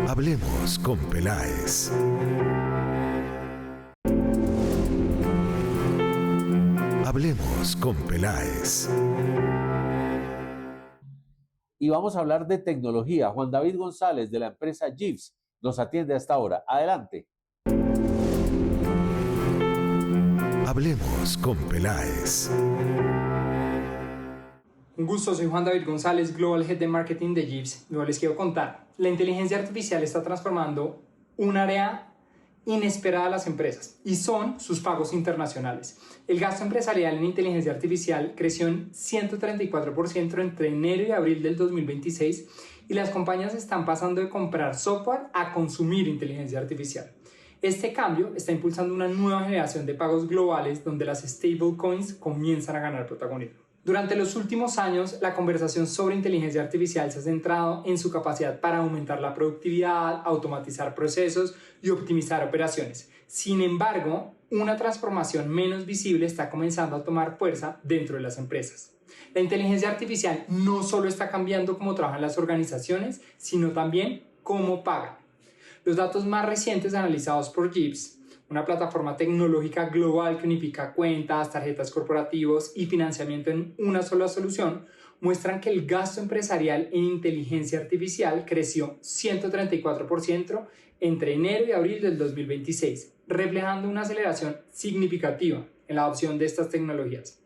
[SPEAKER 1] Hablemos con Peláez. Hablemos con Peláez.
[SPEAKER 2] Y vamos a hablar de tecnología. Juan David González, de la empresa Jeeves, nos atiende hasta ahora. Adelante.
[SPEAKER 1] Hablemos con Peláez.
[SPEAKER 13] Un gusto, soy Juan David González, Global Head de Marketing de Jeeves. Luego les quiero contar, la inteligencia artificial está transformando un área inesperada a las empresas y son sus pagos internacionales. El gasto empresarial en inteligencia artificial creció en 134% entre enero y abril del 2026 y las compañías están pasando de comprar software a consumir inteligencia artificial. Este cambio está impulsando una nueva generación de pagos globales donde las stablecoins comienzan a ganar protagonismo. Durante los últimos años, la conversación sobre inteligencia artificial se ha centrado en su capacidad para aumentar la productividad, automatizar procesos y optimizar operaciones. Sin embargo, una transformación menos visible está comenzando a tomar fuerza dentro de las empresas. La inteligencia artificial no solo está cambiando cómo trabajan las organizaciones, sino también cómo pagan. Los datos más recientes analizados por Jeeves, una plataforma tecnológica global que unifica cuentas, tarjetas corporativos y financiamiento en una sola solución, muestran que el gasto empresarial en inteligencia artificial creció 134% entre enero y abril del 2026, reflejando una aceleración significativa en la adopción de estas tecnologías.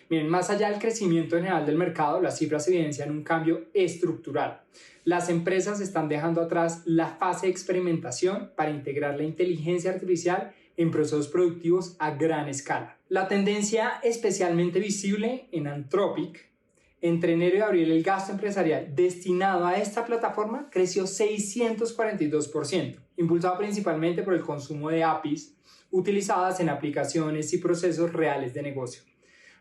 [SPEAKER 13] Miren, más allá del crecimiento general del mercado, las cifras evidencian un cambio estructural. Las empresas están dejando atrás la fase de experimentación para integrar la inteligencia artificial en procesos productivos a gran escala. La tendencia especialmente visible en Anthropic, entre enero y abril el gasto empresarial destinado a esta plataforma creció 642%, impulsado principalmente por el consumo de APIs utilizadas en aplicaciones y procesos reales de negocio.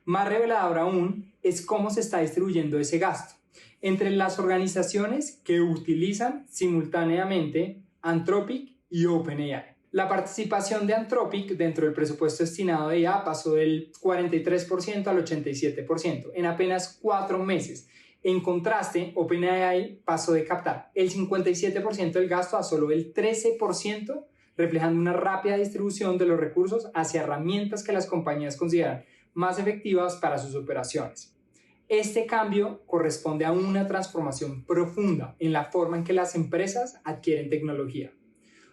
[SPEAKER 13] Más revelador aún es cómo se está distribuyendo ese gasto entre las organizaciones que utilizan simultáneamente Anthropic y OpenAI. La participación de Anthropic dentro del presupuesto destinado de IA pasó del 43% al 87% en apenas 4 meses. En contraste, OpenAI pasó de captar el 57% del gasto a solo el 13%, reflejando una rápida distribución de los recursos hacia herramientas que las compañías consideran más efectivas para sus operaciones. Este cambio corresponde a una transformación profunda en la forma en que las empresas adquieren tecnología.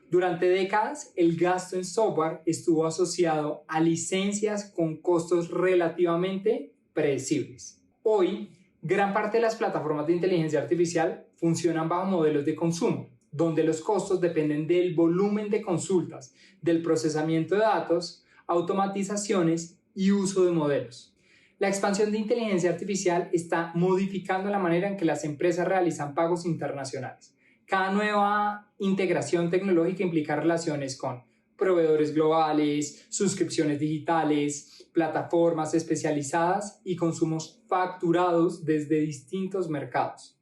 [SPEAKER 13] Durante décadas, el gasto en software estuvo asociado a licencias con costos relativamente predecibles. Hoy, gran parte de las plataformas de inteligencia artificial funcionan bajo modelos de consumo, donde los costos dependen del volumen de consultas, del procesamiento de datos, automatizaciones y uso de modelos. La expansión de inteligencia artificial está modificando la manera en que las empresas realizan pagos internacionales. Cada nueva integración tecnológica implica relaciones con proveedores globales, suscripciones digitales, plataformas especializadas y consumos facturados desde distintos mercados.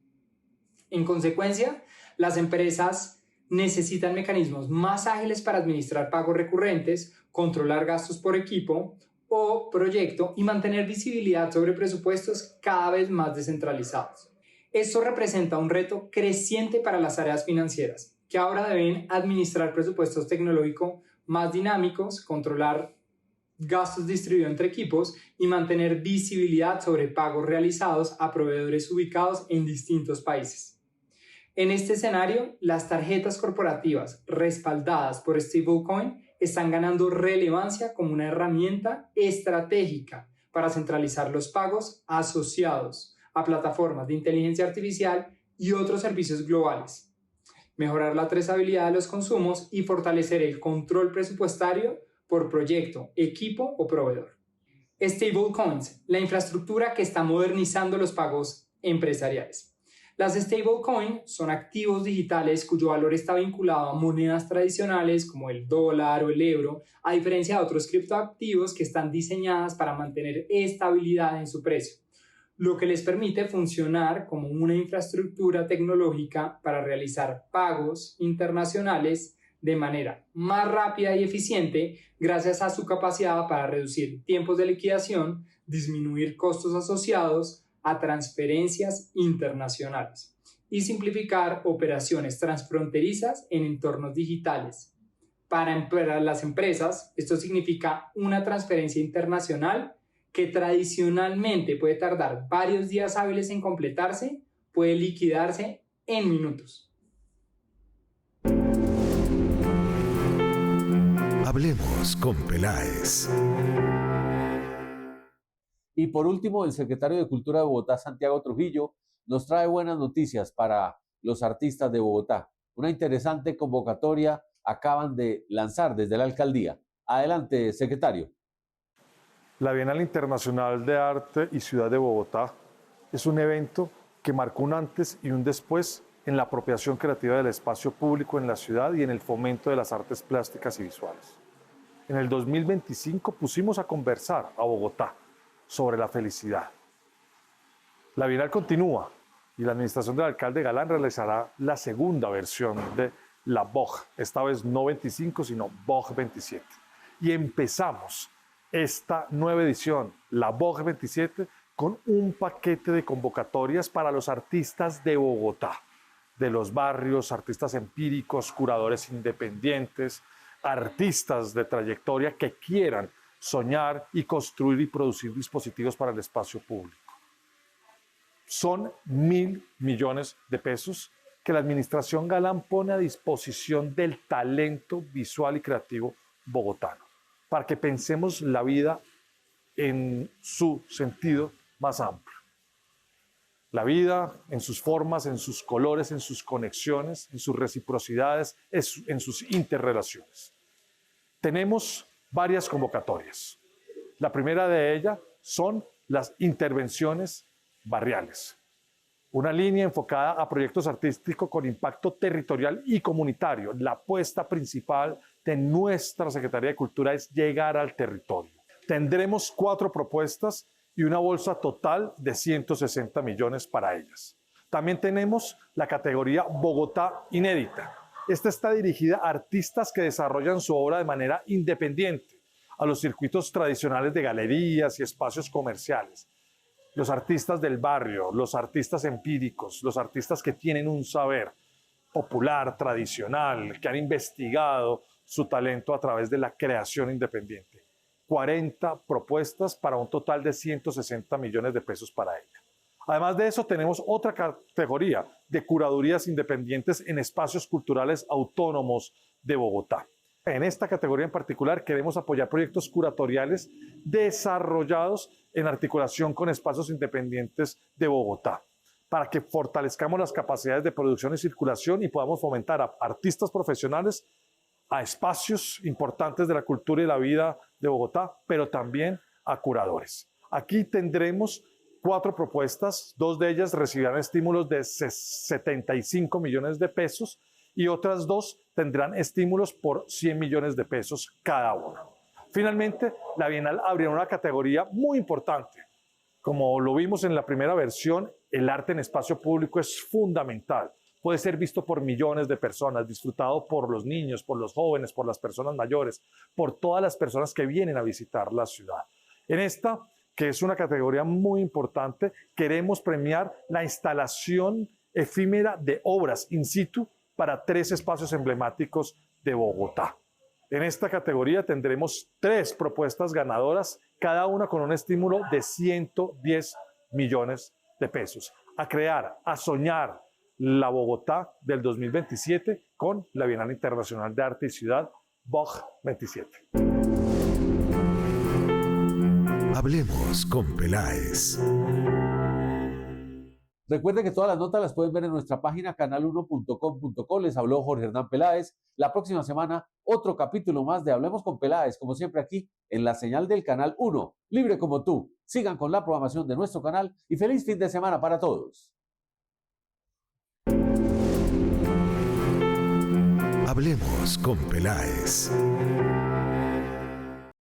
[SPEAKER 13] En consecuencia, las empresas necesitan mecanismos más ágiles para administrar pagos recurrentes, controlar gastos por equipo o proyecto y mantener visibilidad sobre presupuestos cada vez más descentralizados. Esto representa un reto creciente para las áreas financieras, que ahora deben administrar presupuestos tecnológicos más dinámicos, controlar gastos distribuidos entre equipos y mantener visibilidad sobre pagos realizados a proveedores ubicados en distintos países. En este escenario, las tarjetas corporativas respaldadas por stablecoin están ganando relevancia como una herramienta estratégica para centralizar los pagos asociados a plataformas de inteligencia artificial y otros servicios globales, mejorar la trazabilidad de los consumos y fortalecer el control presupuestario por proyecto, equipo o proveedor. Stablecoins, la infraestructura que está modernizando los pagos empresariales. Las stablecoins son activos digitales cuyo valor está vinculado a monedas tradicionales como el dólar o el euro, a diferencia de otros criptoactivos que están diseñadas para mantener estabilidad en su precio. lo que les permite funcionar como una infraestructura tecnológica para realizar pagos internacionales de manera más rápida y eficiente gracias a su capacidad para reducir tiempos de liquidación, disminuir costos asociados a transferencias internacionales y simplificar operaciones transfronterizas en entornos digitales. Para las empresas, esto significa una transferencia internacional que tradicionalmente puede tardar varios días hábiles en completarse, puede liquidarse en minutos.
[SPEAKER 1] Hablemos con Peláez.
[SPEAKER 2] Y por último, el secretario de Cultura de Bogotá, Santiago Trujillo, nos trae buenas noticias para los artistas de Bogotá. Una interesante convocatoria acaban de lanzar desde la alcaldía. Adelante, secretario.
[SPEAKER 14] La Bienal Internacional de Arte y Ciudad de Bogotá es un evento que marcó un antes y un después en la apropiación creativa del espacio público en la ciudad y en el fomento de las artes plásticas y visuales. En el 2025 pusimos a conversar a Bogotá sobre la felicidad. La Bienal continúa y la administración del alcalde Galán realizará la segunda versión de la BOG, esta vez no 25, sino BOG 27. Y empezamos esta nueva edición, la BOG 27, con un paquete de convocatorias para los artistas de Bogotá, de los barrios, artistas empíricos, curadores independientes, artistas de trayectoria que quieran soñar y construir y producir dispositivos para el espacio público. Son 1.000 millones de pesos que la administración Galán pone a disposición del talento visual y creativo bogotano, para que pensemos la vida en su sentido más amplio. La vida en sus formas, en sus colores, en sus conexiones, en sus reciprocidades, en sus interrelaciones. Tenemos varias convocatorias. La primera de ellas son las intervenciones barriales. Una línea enfocada a proyectos artísticos con impacto territorial y comunitario. La apuesta principal de nuestra Secretaría de Cultura es llegar al territorio. Tendremos 4 propuestas y una bolsa total de 160 millones para ellas. También tenemos la categoría Bogotá Inédita. Esta está dirigida a artistas que desarrollan su obra de manera independiente, a los circuitos tradicionales de galerías y espacios comerciales. Los artistas del barrio, los artistas empíricos, los artistas que tienen un saber popular, tradicional, que han investigado su talento a través de la creación independiente. 40 propuestas para un total de 160 millones de pesos para ella. Además de eso, tenemos otra categoría de curadurías independientes en espacios culturales autónomos de Bogotá. En esta categoría en particular queremos apoyar proyectos curatoriales desarrollados en articulación con espacios independientes de Bogotá, para que fortalezcamos las capacidades de producción y circulación y podamos fomentar a artistas profesionales, a espacios importantes de la cultura y la vida de Bogotá, pero también a curadores. Aquí tendremos 4 propuestas, 2 de ellas recibirán estímulos de 75 millones de pesos y otras 2 tendrán estímulos por 100 millones de pesos cada una. Finalmente, la Bienal abrirá una categoría muy importante. Como lo vimos en la primera versión, el arte en espacio público es fundamental. Puede ser visto por millones de personas, disfrutado por los niños, por los jóvenes, por las personas mayores, por todas las personas que vienen a visitar la ciudad. En esta, que es una categoría muy importante, queremos premiar la instalación efímera de obras in situ para 3 espacios emblemáticos de Bogotá. En esta categoría tendremos 3 propuestas ganadoras, cada una con un estímulo de 110 millones de pesos. A crear, a soñar la Bogotá del 2027 con la Bienal Internacional de Arte y Ciudad BOG 27.
[SPEAKER 1] Hablemos con Peláez.
[SPEAKER 2] Recuerden que todas las notas las pueden ver en nuestra página canal1.com.co. Les habló Jorge Hernán Peláez. La próxima semana, otro capítulo más de Hablemos con Peláez, como siempre aquí en la señal del Canal 1, libre como tú. Sigan con la programación de nuestro canal y feliz fin de semana para todos.
[SPEAKER 1] Hablemos con Peláez.